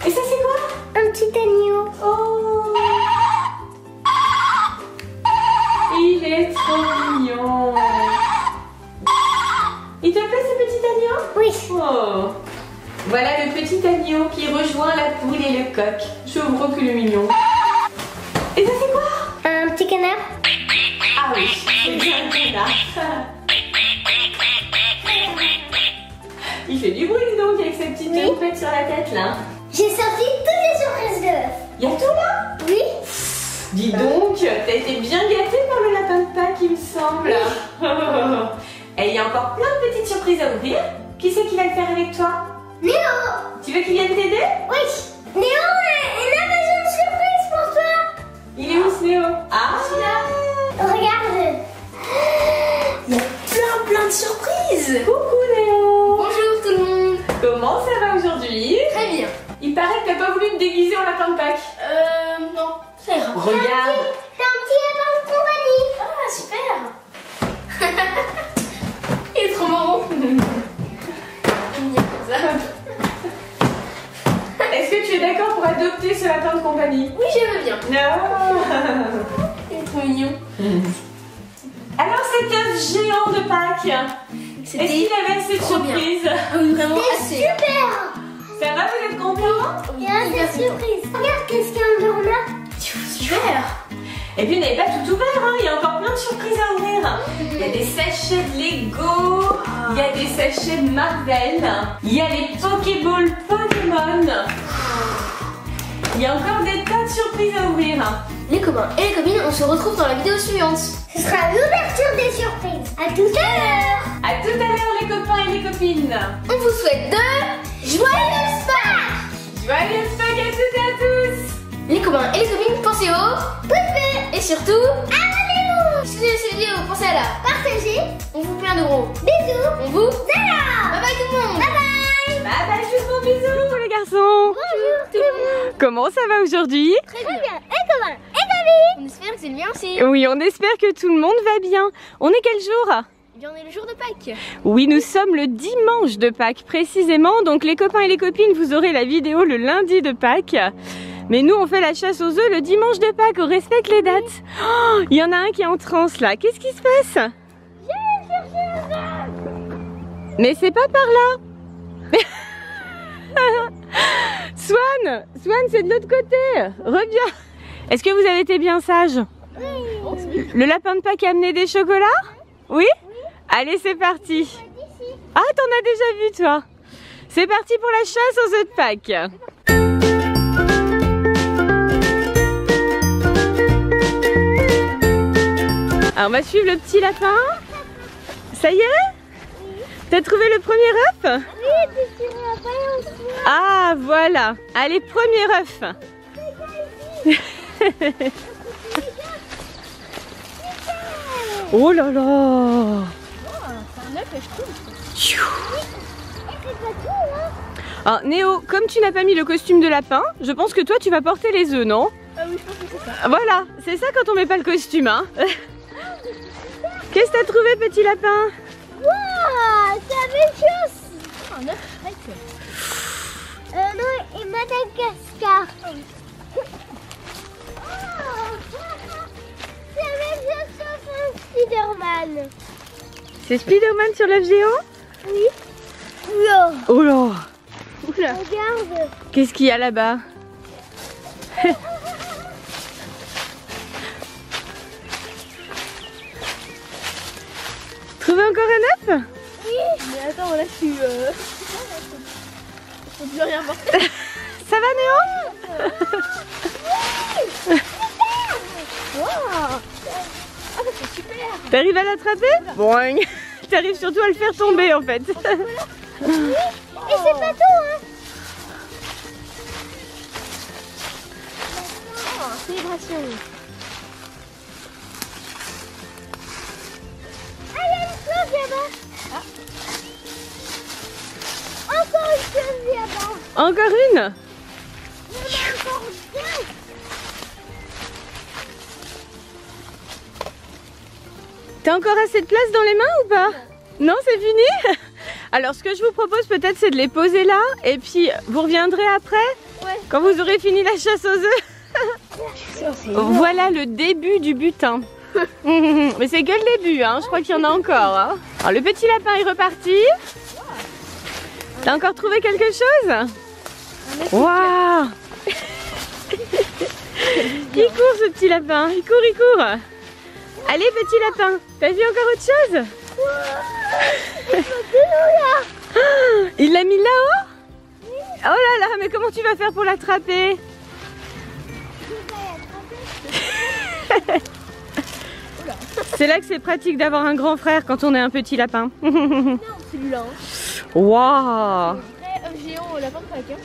Et ça, c'est quoi? Un petit agneau. Oh! Il est trop mignon. Il te plaît ce petit agneau? Oui. Oh! Voilà le petit agneau qui rejoint la poule et le coq. Je vois que le mignon. Et ça, c'est quoi? Un petit canard. Ah oui, c'est bien un canard. Il fait du bruit donc avec sa petite Oui. tempête sur la tête là. J'ai sorti toutes les surprises d'œufs. Il y a tout là? Oui. Dis donc, t'as été bien gâtée par le lapin de Pâques, il me semble. Et il y a encore plein de petites surprises à ouvrir. Qui c'est qui va le faire avec toi? Néo. Tu veux qu'il vienne t'aider? Oui. Néo, on a besoin de surprise pour toi. Il est où ce Néo? Ah, Regarde. il y a plein de surprises. Coucou Néo. Bonjour tout le monde. Comment ça va aujourd'hui? Très bien. Il paraît que t'as pas voulu te déguiser en lapin de Pâques. Non, ça ira. Regarde. T'as un petit lapin de compagnie. Ah, super. Il est trop marrant. Mignon comme ça. Est-ce que tu es d'accord pour adopter ce lapin de compagnie? Oui, j'aime bien. Non. Il est trop mignon. Alors cet œuf géant de Pâques, est-ce qu'il avait assez de trop bien. surprises? Oui, vraiment assez. Super. Ça va, vous êtes contents? Il y a des surprises. Regarde qu'est-ce qu'il y a en là. Super. Et puis on n'avait pas tout ouvert, hein. Il y a encore plein de surprises à ouvrir. Il y a des sachets de Lego, il y a des sachets de Marvel, il y a les Pokéballs Pokémon. Il y a encore des tas de surprises à ouvrir. Les copains et les copines, on se retrouve dans la vidéo suivante. Ce sera l'ouverture des surprises. À tout à l'heure. À tout à l'heure les copains et les copines. On vous souhaite de Joyeux Pâques. Joyeux Pâques à toutes et à tous. les copains et les copines, pensez au Pouce et surtout abonnez-vous. si vous aimez cette vidéo, pensez à la Partagez. on vous fait un de gros. Bisous. On vous Salam. bye bye tout le monde. Bye bye. Bye bye, juste mon bisou les garçons. Bonjour tout le monde. Comment ça va aujourd'hui? Très bien. Et comment? Et David? On espère que c'est bien aussi. Oui, on espère que tout le monde va bien. On est quel jour? Eh bien, on est le jour de Pâques. Oui, nous sommes le dimanche de Pâques précisément. Donc les copains et les copines, vous aurez la vidéo le lundi de Pâques. Mais nous, on fait la chasse aux œufs le dimanche de Pâques. On respecte les dates. Oh, il y en a un qui est en transe là. Qu'est-ce qui se passe? Mais c'est pas par là. Swan, c'est de l'autre côté. Reviens. Est-ce que vous avez été bien sage? Le lapin de Pâques a amené des chocolats? Oui? Allez, c'est parti. Ah, t'en as déjà vu, toi. C'est parti pour la chasse aux œufs de Pâques. Alors, on va suivre le petit lapin. Ça y est? T'as trouvé le premier œuf? Oui, tu seras pas aussi. Ah, voilà. Allez, premier œuf. Oh là là. C'est un œuf, je trouve. Alors Néo, comme tu n'as pas mis le costume de lapin, je pense que toi tu vas porter les œufs, non? Ah oui, je pense que c'est ça. Voilà, c'est ça quand on met pas le costume, hein. Qu'est-ce que t'as trouvé, petit lapin? Wow, c'est la même chose. Un œuf Pâques. Non, et Madagascar. C'est la même chose sauf un Spider-Man. C'est Spider-Man sur l'œuf géant? Oui. Oula. Oh là. Oula. Regarde. Qu'est-ce qu'il y a là-bas? Trouvé encore un œuf? Mais attends, là, je suis... Je peux plus rien voir. Ça va, Néo? Wow. Ah, ça c'est super. T'arrives à l'attraper? Boing. T'arrives surtout à le faire tomber, en fait. Et c'est pas tout, hein. Célébration. Ah, il y a une chose là-bas. Encore une chose là-bas. Encore une? Il y en a encore deux. T'as encore assez de place dans les mains ou pas? Non, c'est fini? Alors ce que je vous propose peut-être c'est de les poser là et puis vous reviendrez après? Ouais. Quand vous aurez fini la chasse aux œufs. Voilà le début du butin. Mais c'est que le début, hein. Je crois qu'il y en a encore. Hein. Alors le petit lapin est reparti. T'as encore trouvé quelque chose? Waouh. Il court ce petit lapin, il court. Allez petit lapin, t'as vu encore autre chose? Il l'a mis là-haut? Oh là là, mais comment tu vas faire pour l'attraper? C'est là que c'est pratique d'avoir un grand frère quand on est un petit lapin. Non, celui-là. Hein. Waouh! Vrai œuf géant le lapin de Pâques. Hein.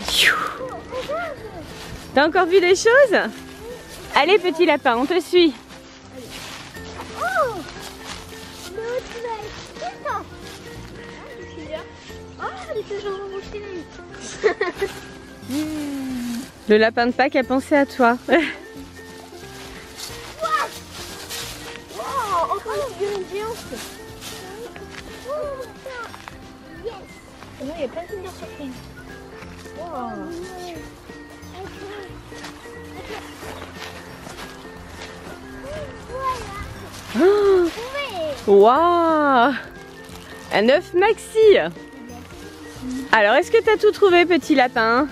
T'as encore vu des choses? Allez petit lapin, on te suit. Oh, l'autre va être content. Oh, les toujours embauchés. Le lapin de Pâques a pensé à toi. Oh, encore une géante. Yes. Il y a plein de Kinder surprises. Wow. Oh, waouh, un œuf maxi. Alors, est-ce que tu as tout trouvé, petit lapin?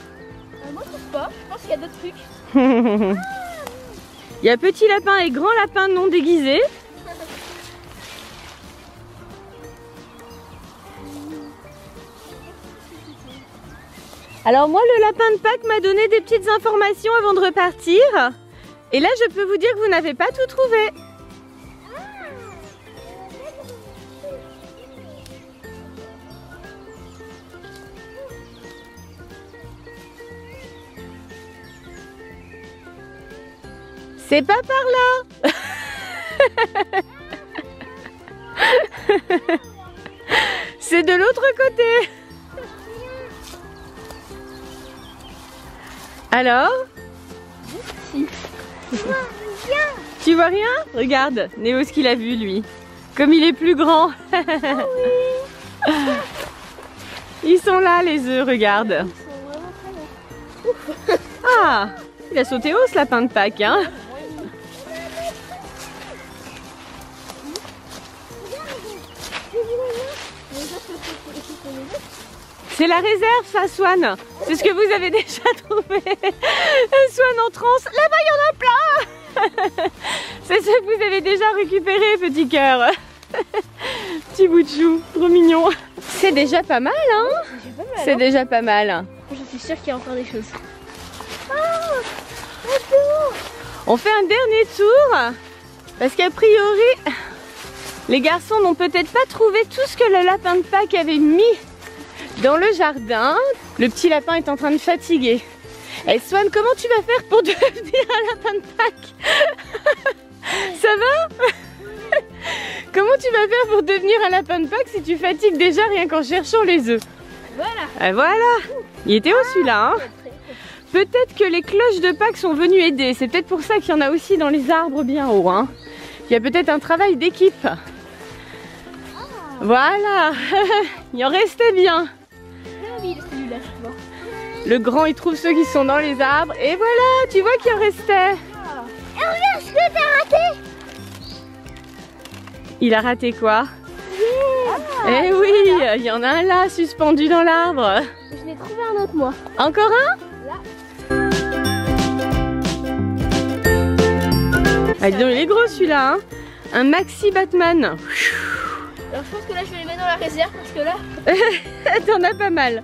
Moi, je trouve pas. Je pense qu'il y a d'autres trucs. Il y a petit lapin et grand lapin non déguisé. Alors moi, le lapin de Pâques m'a donné des petites informations avant de repartir. Et là, je peux vous dire que vous n'avez pas tout trouvé. C'est pas par là. C'est de l'autre côté. Alors? Tu vois rien? Regarde, Néo ce qu'il a vu lui. Comme il est plus grand. Ils sont là les œufs, regarde. Ah, il a sauté haut ce lapin de Pâques, hein? C'est la réserve, ça, Swan. C'est ce que vous avez déjà trouvé. Swan en transe. Là-bas, il y en a plein. C'est ce que vous avez déjà récupéré, petit cœur. Petit bout de chou, trop mignon. C'est déjà pas mal, hein? C'est déjà pas mal. Je suis sûre qu'il y a encore des choses. On fait un dernier tour. Parce qu'a priori, les garçons n'ont peut-être pas trouvé tout ce que le lapin de Pâques avait mis dans le jardin. Le petit lapin est en train de fatiguer. Et Swan, comment tu vas faire pour devenir un lapin de Pâques? Ça va? Comment tu vas faire pour devenir un lapin de Pâques si tu fatigues déjà rien qu'en cherchant les œufs? Voilà. Et voilà. Il était haut celui-là, hein? Peut-être que les cloches de Pâques sont venues aider. C'est peut-être pour ça qu'il y en a aussi dans les arbres bien hauts, hein? Il y a peut-être un travail d'équipe. Voilà. Il en restait bien. Celui-là, je vois. Le grand, il trouve ceux qui sont dans les arbres. Et voilà, tu vois qu'il en restait. Et regarde ce que t'as raté. Il a raté quoi? Eh oui, il y en a un là, suspendu dans l'arbre. Je n'ai trouvé un autre, moi. Encore un? Ah, dis donc, il est gros celui-là, hein? Un maxi Batman. Alors je pense que là je vais les mettre dans la réserve parce que là... T'en as pas mal.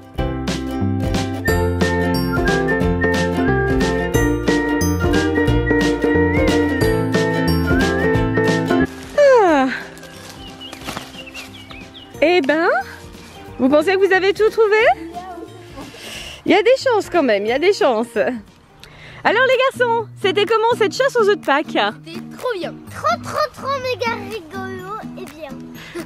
Ah. Eh ben, vous pensez que vous avez tout trouvé? Il y a des chances quand même, il y a des chances. Alors les garçons, c'était comment cette chasse aux œufs de Pâques? C'était trop bien. Trop méga rigolo et bien.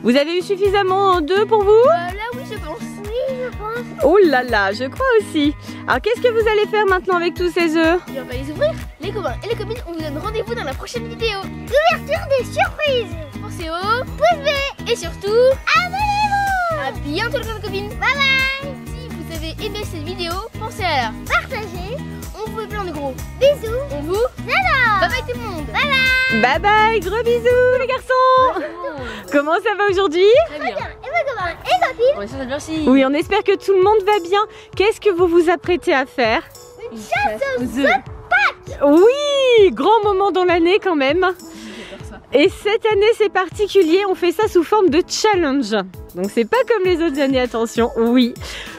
Vous avez eu suffisamment d'œufs pour vous? Là oui je pense. Oui, je pense. Oh là là, je crois aussi. Alors qu'est-ce que vous allez faire maintenant avec tous ces œufs? Et on va les ouvrir. Les copains et les copines, on vous donne rendez-vous dans la prochaine vidéo. Ouverture des surprises. Pensez au pouce bleu et surtout Abonnez-vous. à bientôt les copines. Bye bye. Si vous avez aimé cette vidéo, pensez à la Partagez. on vous fait plein de gros. Bisous. On vous Nada. bye bye tout le monde. Bye bye. Bye bye, gros bisous les garçons. Comment ça va aujourd'hui? Très bien. Et mes copains et copines. On espère que merci. Oui, on espère que tout le monde va bien. Qu'est-ce que vous vous apprêtez à faire? Une chasse aux œufs. Oui, grand moment dans l'année quand même. Et cette année c'est particulier, on fait ça sous forme de challenge. Donc c'est pas comme les autres années, attention, oui.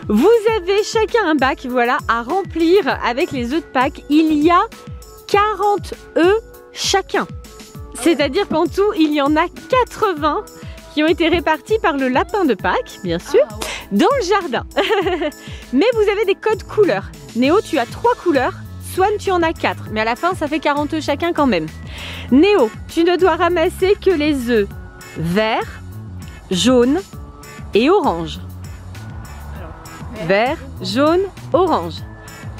Vous avez chacun un bac, voilà, à remplir avec les œufs de Pâques. Il y a 40 œufs chacun. C'est-à-dire qu'en tout, il y en a 80 qui ont été répartis par le lapin de Pâques, bien sûr, dans le jardin. Mais vous avez des codes couleurs. Néo, tu as 3 couleurs. Swan, tu en as 4. Mais à la fin, ça fait 40 œufs chacun quand même. Néo, tu ne dois ramasser que les œufs verts, jaunes et orange. Vert, jaune, orange.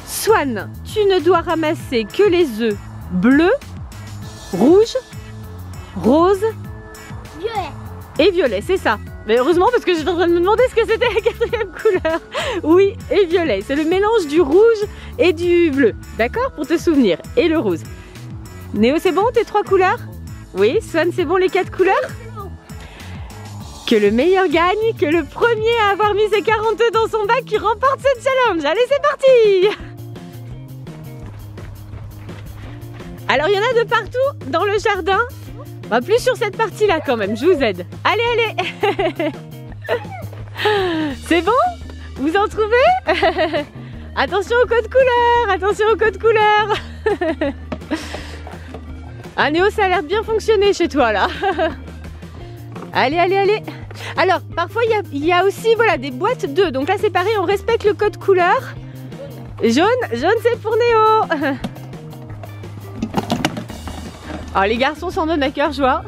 Swan, tu ne dois ramasser que les œufs bleus, rouges, roses Violet. et violets, c'est ça. Mais heureusement parce que j'étais en train de me demander ce que c'était la 4e couleur. Oui, et violet, c'est le mélange du rouge et du bleu. D'accord? Pour te souvenir. Et le rose. Néo, c'est bon tes 3 couleurs? Oui, Swan, c'est bon les 4 couleurs? Que le meilleur gagne, que le premier à avoir mis ses 40 œufs dans son bac qui remporte ce challenge. Allez, c'est parti! Alors, il y en a de partout dans le jardin. Bah, plus sur cette partie-là quand même, je vous aide. Allez, allez! C'est bon? Vous en trouvez? Attention au code couleur! Attention au code couleur! Ah, Néo, ça a l'air de bien fonctionner chez toi, là. Allez, allez, allez. Alors, parfois, il y a aussi voilà, des boîtes d'œufs. Donc là, c'est pareil, on respecte le code couleur. Jaune, c'est pour Néo. Alors, les garçons s'en donnent à cœur joie.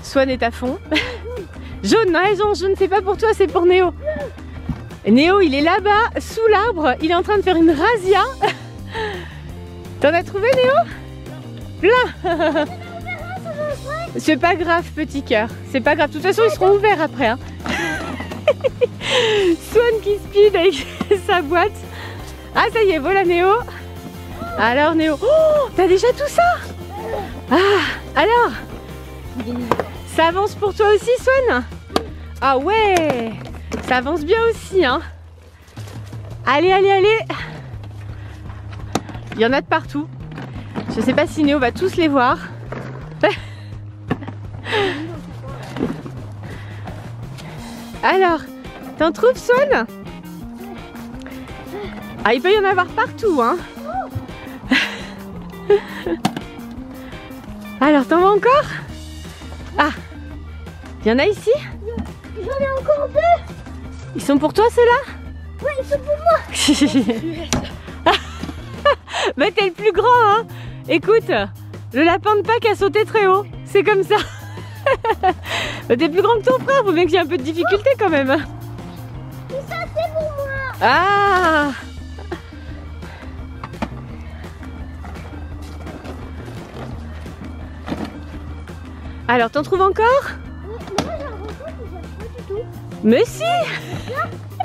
Swan est à fond. Jaune, non, jaune, c'est pas pour toi, c'est pour Néo. Néo, il est là-bas, sous l'arbre. Il est en train de faire une razzia. T'en as trouvé, Néo? Plein. C'est pas grave, petit cœur. C'est pas grave. De toute façon, ils seront ouverts après. Hein. Swan qui speed avec sa boîte. Ah, ça y est, voilà Néo. Alors, Néo. Oh, t'as déjà tout ça? Ah, alors. Ça avance pour toi aussi, Swan? Ah ouais. Ça avance bien aussi, hein. Allez, allez, allez. Il y en a de partout. Je sais pas si Néo va tous les voir. Alors, t'en trouves, Swan? Ah, il peut y en avoir partout, hein. Alors, t'en veux encore? Ah, il y en a ici? J'en ai encore 2. Ils sont pour toi, ceux-là? Ouais, ils sont pour moi. Bah, t'es le plus grand, hein. Écoute, le lapin de Pâques a sauté très haut. C'est comme ça. T'es plus grand que ton frère, faut bien qu'il y ait un peu de difficulté quand même. Mais ça, c'est pour moi. Ah! Alors, t'en trouves encore? Moi, j'en retrouve, j'aime pas du tout. Mais si!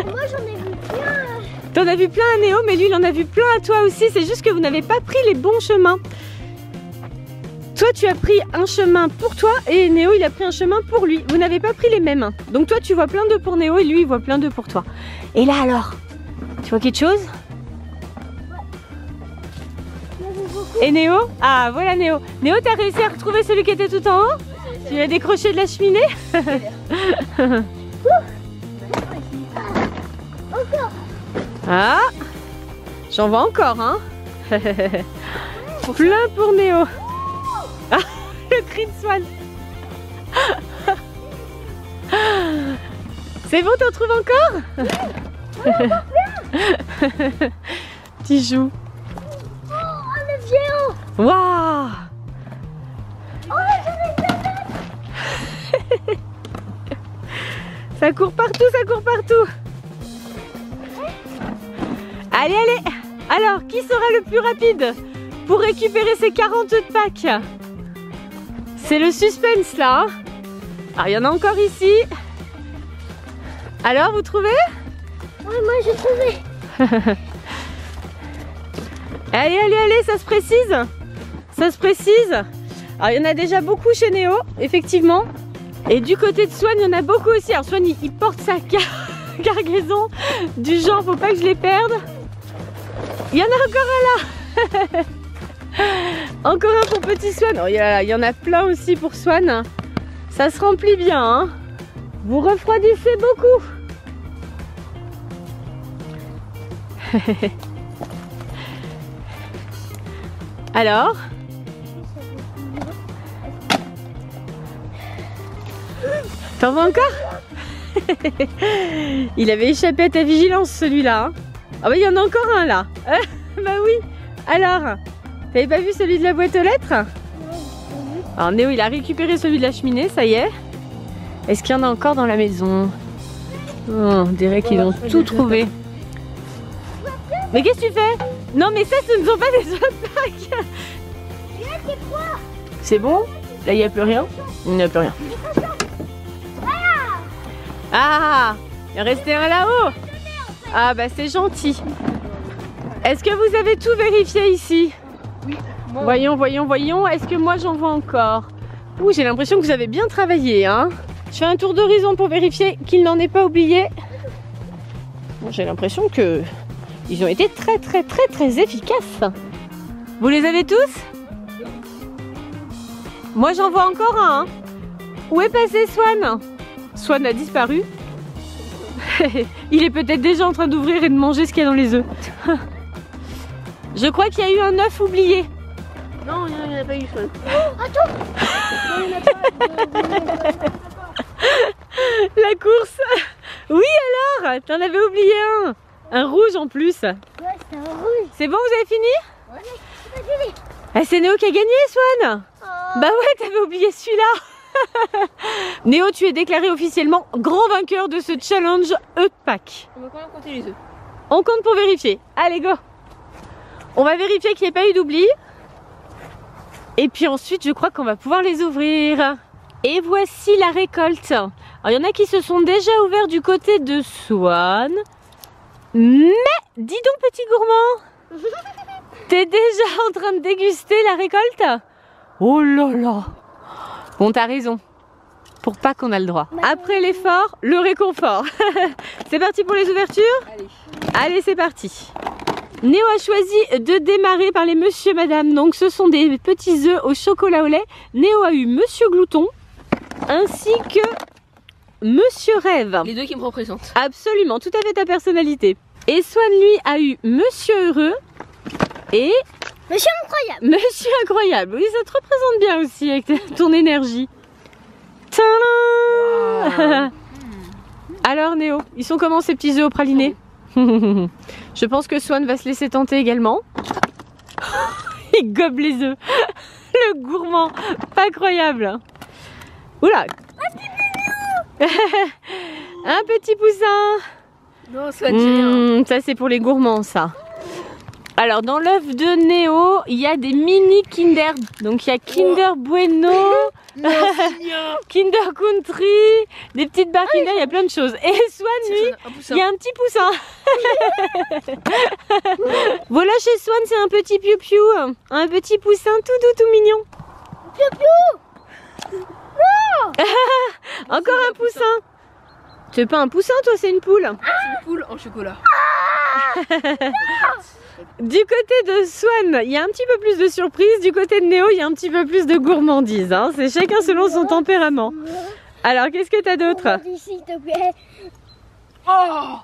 Moi, j'en ai vu plein. T'en as vu plein à Néo, mais lui, il en a vu plein à toi aussi. C'est juste que vous n'avez pas pris les bons chemins. Toi, tu as pris un chemin pour toi et Néo, il a pris un chemin pour lui. Vous n'avez pas pris les mêmes. Donc toi, tu vois plein d'œufs pour Néo et lui, il voit plein d'œufs pour toi. Et là, alors, tu vois quelque chose? Et Néo? Ah, voilà Néo. Néo, t'as réussi à retrouver celui qui était tout en haut? Tu l'as décroché de la cheminée? Encore. Ah, j'en vois encore, hein. Plein pour Néo. Ah, le cri de Swan. C'est bon, t'en trouves encore? Tu joues. Oh, le géant. Waouh. Oh, j'en ai plein. Ça court partout, ça court partout. Allez, allez. Alors, qui sera le plus rapide pour récupérer ces 40 œufs de Pâques? C'est le suspense là. Hein. Alors, il y en a encore ici. Alors, vous trouvez? Ouais, moi j'ai trouvé. Allez, allez, allez, ça se précise. Ça se précise. Alors, il y en a déjà beaucoup chez Néo, effectivement. Et du côté de Swan, il y en a beaucoup aussi. Alors, Swan, il porte sa cargaison du genre, faut pas que je les perde. Il y en a encore un là. Encore un pour petit Swan. Oh, il y en a plein aussi pour Swan. Ça se remplit bien. Hein. Vous refroidissez beaucoup. Alors? T'en veux encore? Il avait échappé à ta vigilance celui-là. Hein. Ah bah il y en a encore un là. Bah oui. Alors, t'avais pas vu celui de la boîte aux lettres? Alors Néo il a récupéré celui de la cheminée, ça y est. Est-ce qu'il y en a encore dans la maison? Oh, on dirait qu'ils ont tout trouvé. Mais qu'est-ce que tu fais? Non mais ça ce ne sont pas des attaques. C'est bon? Là il n'y a plus rien? Il n'y a plus rien. Ah! Il en restait un là-haut. Ah bah c'est gentil. Est-ce que vous avez tout vérifié ici? Oui. Voyons, voyons, voyons. Est-ce que moi j'en vois encore? Ouh, j'ai l'impression que vous avez bien travaillé, hein. Je fais un tour d'horizon pour vérifier qu'il n'en est pas oublié. Bon, j'ai l'impression que ils ont été très efficaces. Vous les avez tous? Moi j'en vois encore un. Hein. Où est passé Swan? Swan a disparu. Il est peut-être déjà en train d'ouvrir et de manger ce qu'il y a dans les œufs. Je crois qu'il y a eu un œuf oublié. Non, il n'y en a pas eu. Attends. Non, il n'y en a pas. La course. Oui alors, t'en avais oublié un. Un rouge en plus. Ouais, c'est un rouge. C'est bon, vous avez fini? Ouais, c'est pas fini. Ah, c'est Néo qui a gagné, Swan. Oh. Bah ouais, t'avais oublié celui-là. Néo, tu es déclaré officiellement grand vainqueur de ce challenge œufs de Pâques. On va quand même compter les œufs. On compte pour vérifier. Allez, go. On va vérifier qu'il n'y ait pas eu d'oubli. Et puis ensuite, je crois qu'on va pouvoir les ouvrir. Et voici la récolte. Alors, il y en a qui se sont déjà ouverts du côté de Swan. Mais, dis donc, petit gourmand, t'es déjà en train de déguster la récolte? Oh là là. Bon, t'as raison. Pour pas qu'on a le droit. Après l'effort, le réconfort. C'est parti pour les ouvertures? Allez. Allez, c'est parti. Néo a choisi de démarrer par les monsieur madame. Donc ce sont des petits œufs au chocolat au lait. Néo a eu monsieur Glouton ainsi que monsieur Rêve. Les deux qui me représentent. Absolument, tout à fait ta personnalité. Et Swan lui a eu monsieur Heureux et Monsieur incroyable. monsieur Incroyable. Oui, ça te représente bien aussi avec ton énergie. Tadam. Alors Néo, ils sont comment ces petits œufs au praliné? Je pense que Swan va se laisser tenter également. Il gobe les œufs. Le gourmand, pas croyable. Oula. Un petit poussin. Non, Swan, j'ai rien. Ça c'est pour les gourmands ça. Alors dans l'œuf de Néo, il y a des mini Kinder. Donc il y a Kinder Bueno, Kinder Country, des petites barres Kinder, il y a plein de choses. Et Swan, lui, il y a un petit poussin. Voilà, chez Swan, c'est un petit piou-piou, un petit poussin tout mignon. Piou-piou. Encore un poussin. C'est pas un poussin, toi, c'est une poule. C'est une poule en chocolat. Du côté de Swan, il y a un petit peu plus de surprise. Du côté de Néo, il y a un petit peu plus de gourmandise. Hein. C'est chacun selon son tempérament. Alors, qu'est-ce que t'as d'autre? S'il te plaît. Oh.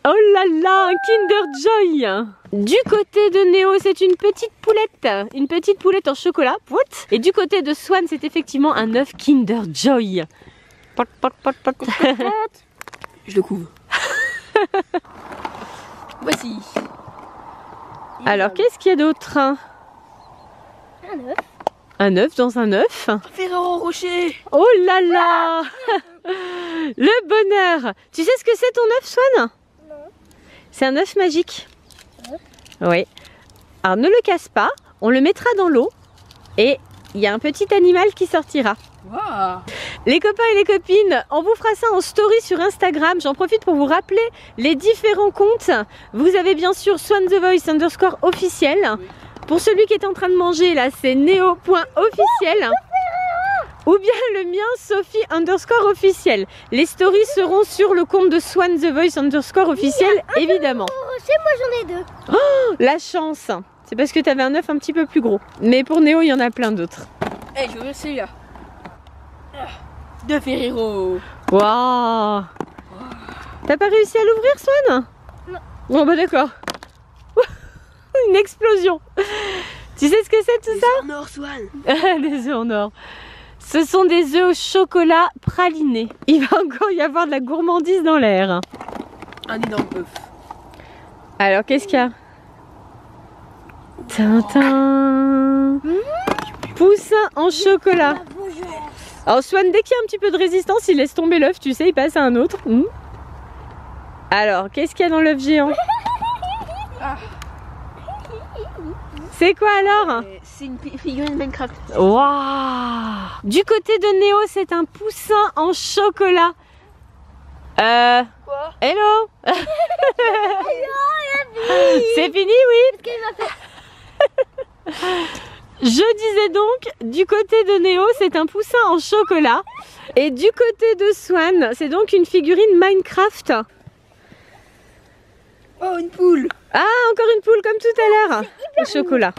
Oh là là, un Kinder Joy. Du côté de Néo, c'est une petite poulette en chocolat. Et du côté de Swan, c'est effectivement un œuf Kinder Joy. Pot, pot, pot, pot. Je le couvre. Voici. Alors, qu'est-ce qu'il y a d'autre? Un œuf. Un œuf dans un œuf. Ferrero Rocher. Oh là là. Le bonheur. Tu sais ce que c'est ton œuf, Swan? Non. C'est un œuf magique. Oui. Alors ne le casse pas, on le mettra dans l'eau et il y a un petit animal qui sortira. Wow. Les copains et les copines, on vous fera ça en story sur Instagram. J'en profite pour vous rappeler les différents comptes. Vous avez bien sûr Swan The Voice _officiel. Oui. Pour celui qui est en train de manger, là, c'est neo.officiel. Ou bien le mien, Sophie _officiel. Les stories seront sur le compte de Swan The Voice _officiel, évidemment. C'est moi, j'en ai deux. Oh, la chance. C'est parce que tu avais un œuf un petit peu plus gros. Mais pour Néo, il y en a plein d'autres. Eh, je vais ouvrir celui-là. De Ferrero. Waouh. T'as pas réussi à l'ouvrir, Swan? Non. Bon, bah d'accord. Une explosion. Tu sais ce que c'est tout ça? Des œufs en or, Swan. Des œufs en or. Ce sont des œufs au chocolat praliné. Il va encore y avoir de la gourmandise dans l'air. Un énorme œuf. Alors, qu'est-ce qu'il y a? Tintin. Poussin en chocolat. Alors Swan, dès qu'il y a un petit peu de résistance, il laisse tomber l'œuf, tu sais, il passe à un autre. Alors, qu'est-ce qu'il y a dans l'œuf géant? C'est quoi alors? C'est une figurine Minecraft. Waouh! Du côté de Néo, c'est un poussin en chocolat. Quoi? Hello. C'est fini, oui. Je disais donc, du côté de Néo, c'est un poussin en chocolat. Et du côté de Swan, c'est donc une figurine Minecraft. Oh, une poule. Ah, encore une poule comme tout à l'heure. Au chocolat.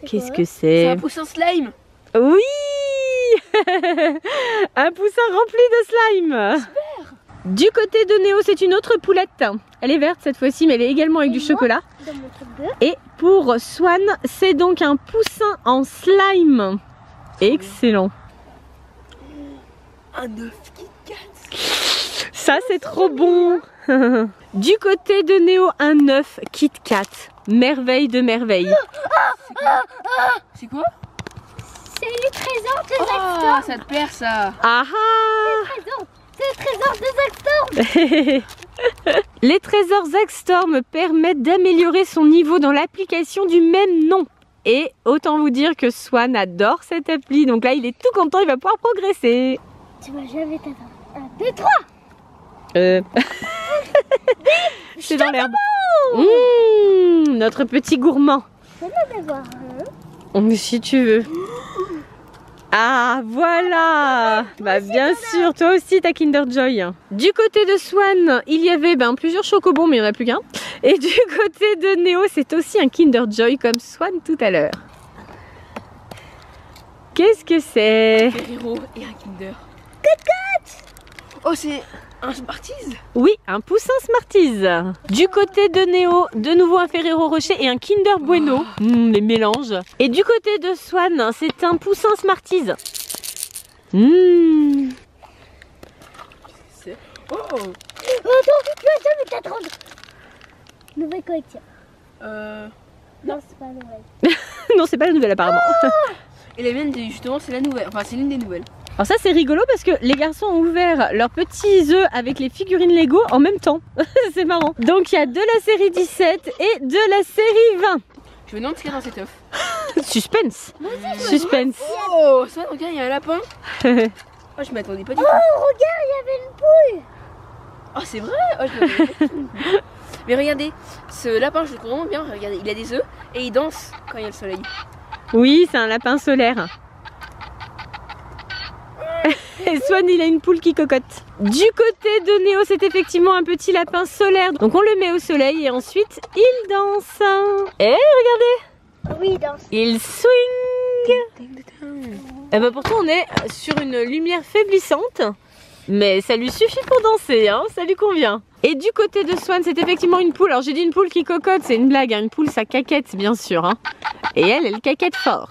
Qu'est-ce que C'est c'est? un poussin slime. Oui. Un poussin rempli de slime. Super. Du côté de Néo, c'est une autre poulette. Elle est verte cette fois-ci, mais elle est également avec du chocolat. Dans mon truc d'œuf. Et pour Swan, c'est donc un poussin en slime. Excellent. Un œuf Kit Kat. Ça, c'est trop bon. Du côté de Néo, un œuf Kit Kat. Merveille de merveille. C'est quoi? C'est le trésor des Oh, ça te perd ça. Ah trésors. C'est le trésor des Axstorm. Les trésors Axstorm permettent d'améliorer son niveau dans l'application du même nom. Et autant vous dire que Swan adore cette appli. Donc là, il est tout content, il va pouvoir progresser. Tu vas jamais t'attendre. 1, 2, 3. C'est dans l'herbe. Notre petit gourmand. Je vais en avoir un. Oh, mais si tu veux. Ah, voilà. Bah bien sûr, toi aussi t'as Kinder Joy. Du côté de Swan, il y avait plusieurs chocobons, mais il n'y en a plus qu'un. Et du côté de Néo, c'est aussi un Kinder Joy comme Swan tout à l'heure. Qu'est-ce que c'est? Ferrero et un Kinder. Oh, c'est un Smarties. Oui, un poussin Smarties. Du côté de Néo, de nouveau un Ferrero Rocher et un Kinder Bueno. Les mélanges. Et du côté de Swan, c'est un poussin Smarties. Oh. Oh, attends, tu vas jamais t'attendre. Nouvelle collection. Non, c'est pas nouvelle. Non, c'est pas la nouvelle apparemment. Et la mienne, justement, c'est la nouvelle. Enfin, c'est l'une des nouvelles. Alors ça c'est rigolo parce que les garçons ont ouvert leurs petits œufs avec les figurines Lego en même temps. C'est marrant. Donc il y a de la série 17 et de la série 20. Je me demande ce qu'il y a dans cet œuf. Suspense. Suspense. Oh, ça, regarde, il y a un lapin. Oh, je m'attendais pas du tout. Oh, regarde, il y avait une poule. Oh, c'est vrai. Oh, je m'attendais pas du tout. Mais regardez, ce lapin, je le trouve vraiment bien. Regardez, il a des œufs et il danse quand il y a le soleil. Oui, c'est un lapin solaire. Et Swan, il a une poule qui cocotte. Du côté de Néo, c'est effectivement un petit lapin solaire. Donc on le met au soleil et ensuite il danse. Et regardez, Oui, il danse. il swing. Et ben pourtant on est sur une lumière faiblissante. Mais ça lui suffit pour danser, hein, ça lui convient. Et du côté de Swan, c'est effectivement une poule. Alors j'ai dit une poule qui cocotte, c'est une blague, hein. Une poule ça caquette bien sûr. Hein. Et elle caquette fort.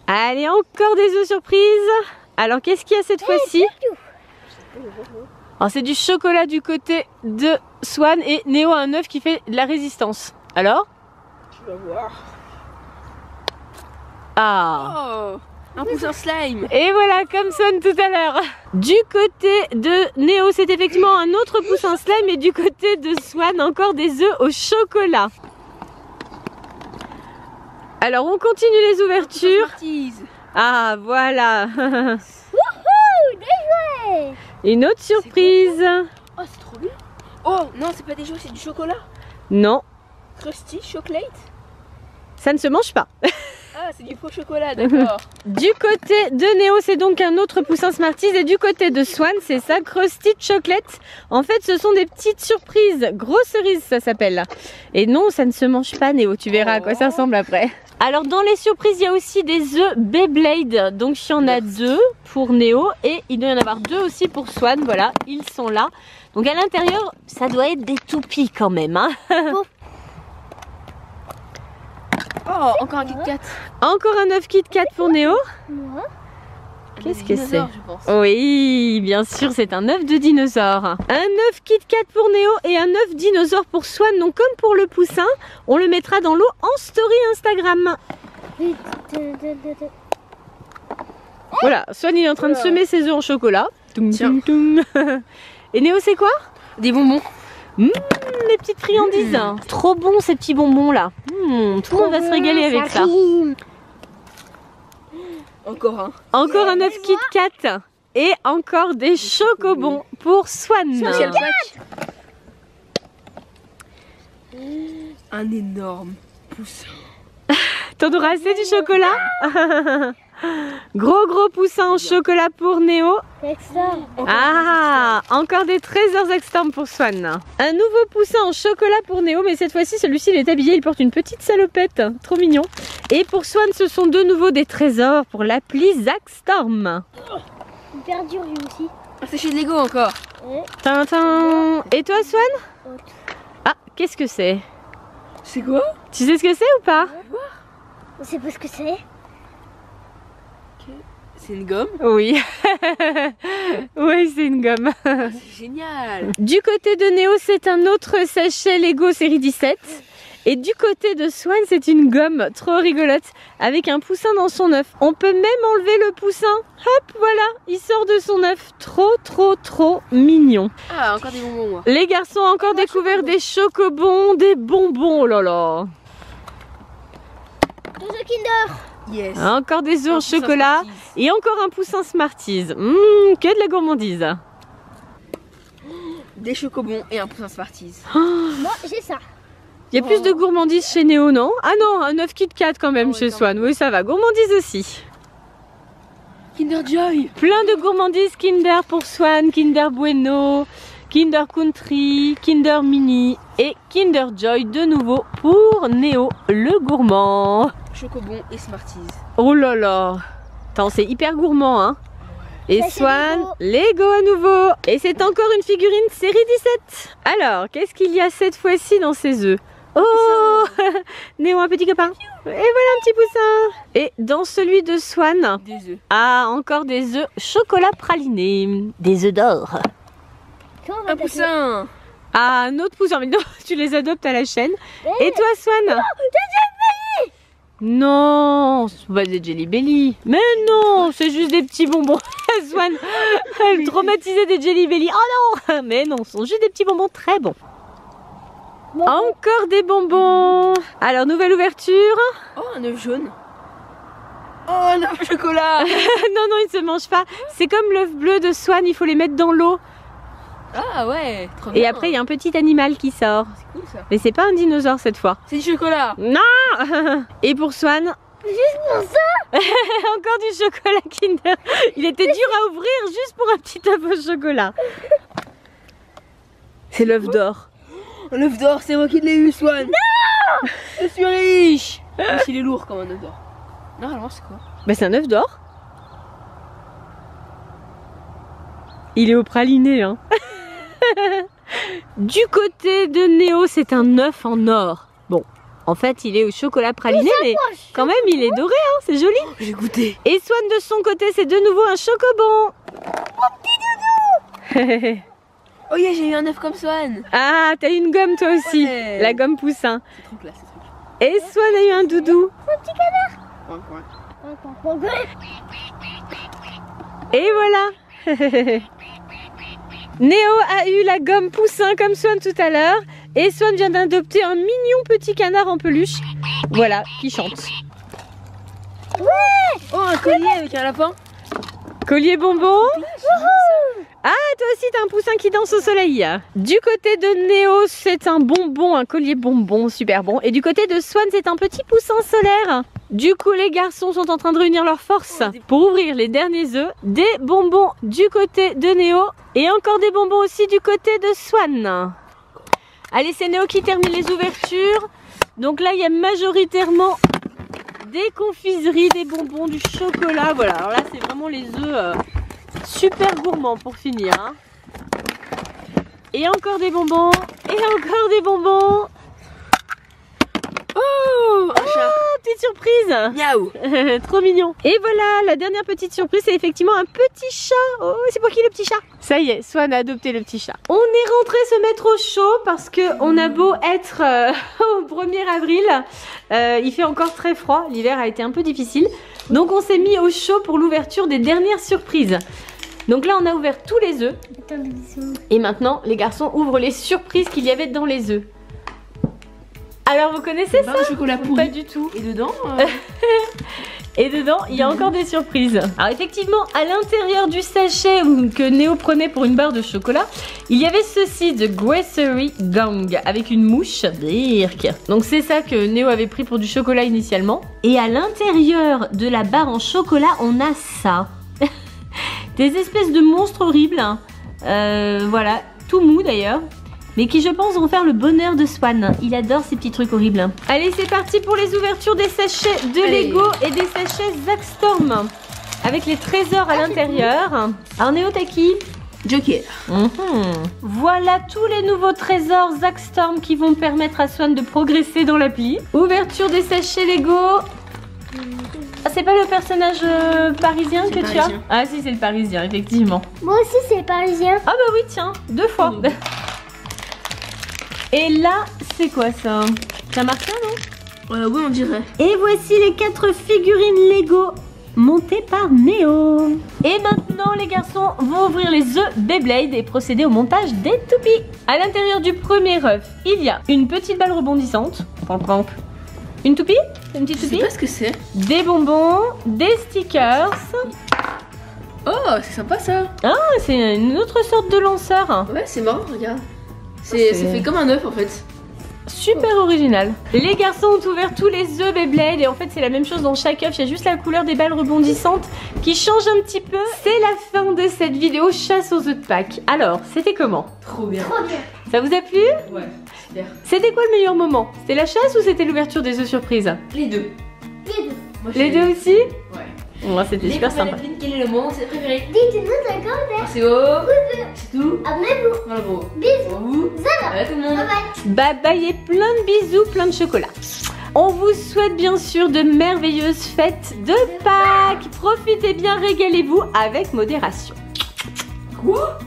Allez, encore des œufs surprises. Alors qu'est-ce qu'il y a cette fois-ci? Alors c'est du chocolat du côté de Swan et Néo a un œuf qui fait de la résistance. Alors? Tu vas voir. Ah! Oh, un poussin slime. Et voilà, comme Swan tout à l'heure. Du côté de Néo, c'est effectivement un autre poussin slime et du côté de Swan, encore des œufs au chocolat. Alors on continue les ouvertures. Ah voilà. Wouhou, des jouets. Une autre surprise. Oh, c'est trop bien. Oh, non, c'est pas des jouets, c'est du chocolat. Non, Krusty Chocolate. ça ne se mange pas. Ah, c'est du faux chocolat, d'accord. Du côté de Néo, c'est donc un autre poussin Smarties et du côté de Swan, c'est ça, Krusty Chocolate. En fait, ce sont des petites surprises, grosses cerises ça s'appelle. Et non, ça ne se mange pas Néo, tu verras à quoi ça ressemble après. Alors dans les surprises, il y a aussi des œufs Beyblade. Donc il y en a 2 pour Néo et il doit y en avoir 2 aussi pour Swan. Voilà, ils sont là. Donc à l'intérieur, ça doit être des toupies quand même. Hein. Oh, encore un Kit Kat. Encore un œuf Kit Kat pour Néo. Moi. Qu'est-ce Un que dinosaure, c'est? je pense. Oui, bien sûr, c'est un œuf de dinosaure. Un œuf Kit Kat pour Néo et un œuf dinosaure pour Swan. Donc comme pour le poussin, on le mettra dans l'eau en story Instagram. Voilà, Swan il est en train de semer ses œufs en chocolat. Toum, Tiens. toum, toum. Et Néo c'est quoi? Des bonbons. Les petites friandises. Trop bon ces petits bonbons là. Tout le monde va se régaler avec ça. Encore un. Encore un œuf Kit Kat. Et encore des chocobons pour Swan. Spécial pack. Un énorme poussin. T'en auras assez du chocolat? Gros poussin en chocolat pour Néo. Ah, encore des trésors externes pour Swan. Un nouveau poussin en chocolat pour Néo, mais cette fois-ci celui-ci il est habillé, il porte une petite salopette, trop mignon. Et pour Swan ce sont de nouveau des trésors pour l'appli Zach Storm. Hyper dur lui aussi. Ah, c'est chez Lego encore. Tintin. Et toi Swan? Ah, qu'est-ce que c'est? C'est quoi? Tu sais ce que c'est ou pas? On sait pas ce que c'est. C'est une gomme. Oui. Oui, c'est une gomme. C'est génial. Du côté de Néo, c'est un autre sachet Lego série 17. Et du côté de Swan, c'est une gomme trop rigolote avec un poussin dans son œuf. On peut même enlever le poussin. Hop, voilà, il sort de son œuf. Trop mignon. Ah, encore des bonbons moi. Les garçons ont encore découvert des chocobons, des bonbons, oh là là. Dans un Kinder. Yes. Encore des œufs en poussin chocolat Smarties. et encore un poussin Smarties. Que de la gourmandise. Des chocobons et un poussin Smarties. Moi j'ai ça. Il y a plus de gourmandise chez Néo, non? Ah non, un œuf Kit Kat quand même Ah ouais, chez quand Swan. Oui, ça va. Gourmandise aussi. Kinder Joy. Plein de gourmandises Kinder pour Swan, Kinder Bueno, Kinder Country, Kinder Mini et Kinder Joy de nouveau pour Néo, le gourmand. Chocobons et Smarties. Oh là là. Attends, c'est hyper gourmand, hein? Et Ça, c'est Swan, Lego. Lego à nouveau. Et c'est encore une figurine série 17. Alors, qu'est-ce qu'il y a cette fois-ci dans ces œufs? Oh, Néo, un petit copain. Et voilà un petit poussin. Et dans celui de Swan, Des œufs. ah, encore des œufs chocolat praliné. Des œufs d'or. Quand on va Un taper- poussin. Ah, un autre poussin. Mais non, tu les adoptes à la chaîne. Et toi, Swan? Non, c'est pas des Jelly Belly. Mais non, c'est juste des petits bonbons. Swan, elle traumatisait des Jelly Belly. Oh non, mais non, ce sont juste des petits bonbons très bons. Bon, Encore des bonbons. Alors, nouvelle ouverture. Oh, un œuf jaune. Oh, un œuf au chocolat. Non, ils ne se mangent pas. C'est comme l'œuf bleu de Swan, il faut les mettre dans l'eau. Ah ouais, trop Et bien. après, il y a un petit animal qui sort. C'est cool ça. Mais c'est pas un dinosaure cette fois. C'est du chocolat. Non. Et pour Swan, juste pour ça. encore du chocolat Kinder. Il était dur à ouvrir juste pour un petit œuf au chocolat. C'est l'œuf d'or. L'œuf d'or, c'est moi qui l'ai eu, Swan. Non. Je suis riche. Même s'il est lourd comme un œuf d'or. Normalement, c'est quoi? Bah, c'est un œuf d'or. Il est au praliné, hein. Du côté de Néo, c'est un œuf en or. Bon, en fait, il est au chocolat praliné, mais quand même, il est doré, hein. C'est joli. J'ai goûté. Et Swan, de son côté, c'est de nouveau un chocobon. Mon petit doudou. Oh yeah, j'ai eu un œuf comme Swan. Ah, t'as eu une gomme toi aussi. Ouais. La gomme poussin. C'est trop classe, c'est trop classe. Et Swan a eu un doudou. Et voilà. Néo a eu la gomme poussin comme Swan tout à l'heure. Et Swan vient d'adopter un mignon petit canard en peluche. Voilà, qui chante. Oh, un collier avec un lapin. Collier bonbon. Ah, toi aussi t'as un poussin qui danse au soleil. Du côté de Néo, c'est un bonbon, un collier bonbon, super bon. Et du côté de Swan, c'est un petit poussin solaire. Du coup, les garçons sont en train de réunir leurs forces pour ouvrir les derniers œufs. Des bonbons du côté de Néo et encore des bonbons aussi du côté de Swan. Allez, c'est Néo qui termine les ouvertures. Donc là, il y a majoritairement des confiseries, des bonbons, du chocolat. Voilà, alors là, c'est vraiment les œufs super gourmands pour finir. Hein. Et encore des bonbons, et encore des bonbons. Oh, un chat. petite surprise. Miaou. Trop mignon. Et voilà, la dernière petite surprise, c'est effectivement un petit chat. Oh, c'est pour qui le petit chat? Ça y est, Swan a adopté le petit chat. On est rentré se mettre au chaud parce que on a beau être au 1er avril, il fait encore très froid. L'hiver a été un peu difficile. Donc on s'est mis au chaud pour l'ouverture des dernières surprises. Donc là, on a ouvert tous les œufs. Et maintenant, les garçons ouvrent les surprises qu'il y avait dans les œufs. Alors, vous connaissez ça? Au chocolat pourri. Pas du tout. Et dedans Et dedans, il y a encore des surprises. Alors effectivement, à l'intérieur du sachet que Néo prenait pour une barre de chocolat, il y avait ceci de Grocery Gang avec une mouche. Birk. Donc c'est ça que Néo avait pris pour du chocolat initialement. Et à l'intérieur de la barre en chocolat, on a ça. Des espèces de monstres horribles. Voilà, tout mou d'ailleurs. Mais qui je pense vont faire le bonheur de Swan. Il adore ces petits trucs horribles. Allez, c'est parti pour les ouvertures des sachets de Lego et des sachets Zack Storm. Avec les trésors à l'intérieur. Alors Néo, t'as qui? Joker. Voilà tous les nouveaux trésors Zack Storm qui vont permettre à Swan de progresser dans l'appli. Ouverture des sachets Lego. Ah, c'est pas le personnage parisien que tu as? Ah si, c'est le parisien, effectivement. Moi aussi, c'est le parisien. Ah bah oui, tiens, 2 fois. Et là, c'est quoi ça? Ça marche bien, non? Oui, on dirait. Et voici les 4 figurines Lego montées par Néo. Et maintenant, les garçons vont ouvrir les œufs Beyblade et procéder au montage des toupies. À l'intérieur du premier œuf, il y a une petite balle rebondissante. Une toupie? Une petite Je toupie? sais pas ce que c'est. Des bonbons, des stickers. Oh, c'est sympa ça. Ah, c'est une autre sorte de lanceur. Ouais, c'est marrant, regarde. C'est fait comme un œuf en fait. Super original. Les garçons ont ouvert tous les œufs Beyblade et en fait c'est la même chose dans chaque œuf, il y a juste la couleur des balles rebondissantes qui change un petit peu. C'est la fin de cette vidéo chasse aux œufs de Pâques. Alors, c'était comment? Trop bien. Trop bien. Ça vous a plu? Ouais, super. C'était quoi le meilleur moment? C'était la chasse ou c'était l'ouverture des œufs surprises? Les deux. Les deux. Moi, Les deux aussi? Ouais. Ouais, c'était super sympa. Quel est le moment où c'est préféré? Dites-nous dans les commentaires. C'est haut. C'est tout. Abonnez-vous. Voilà, gros. Bisous. Bye tout le monde. Bye bye. Bye bye et plein de bisous, plein de chocolat. On vous souhaite bien sûr de merveilleuses fêtes de Pâques. Profitez bien, régalez-vous avec modération. Quoi?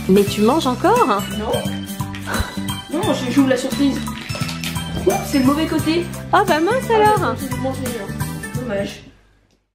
Mais tu manges encore? Non. Non, j'ouvre la surprise. Oups, c'est le mauvais côté. Oh bah mince alors. C'est de manger, hein. Dommage.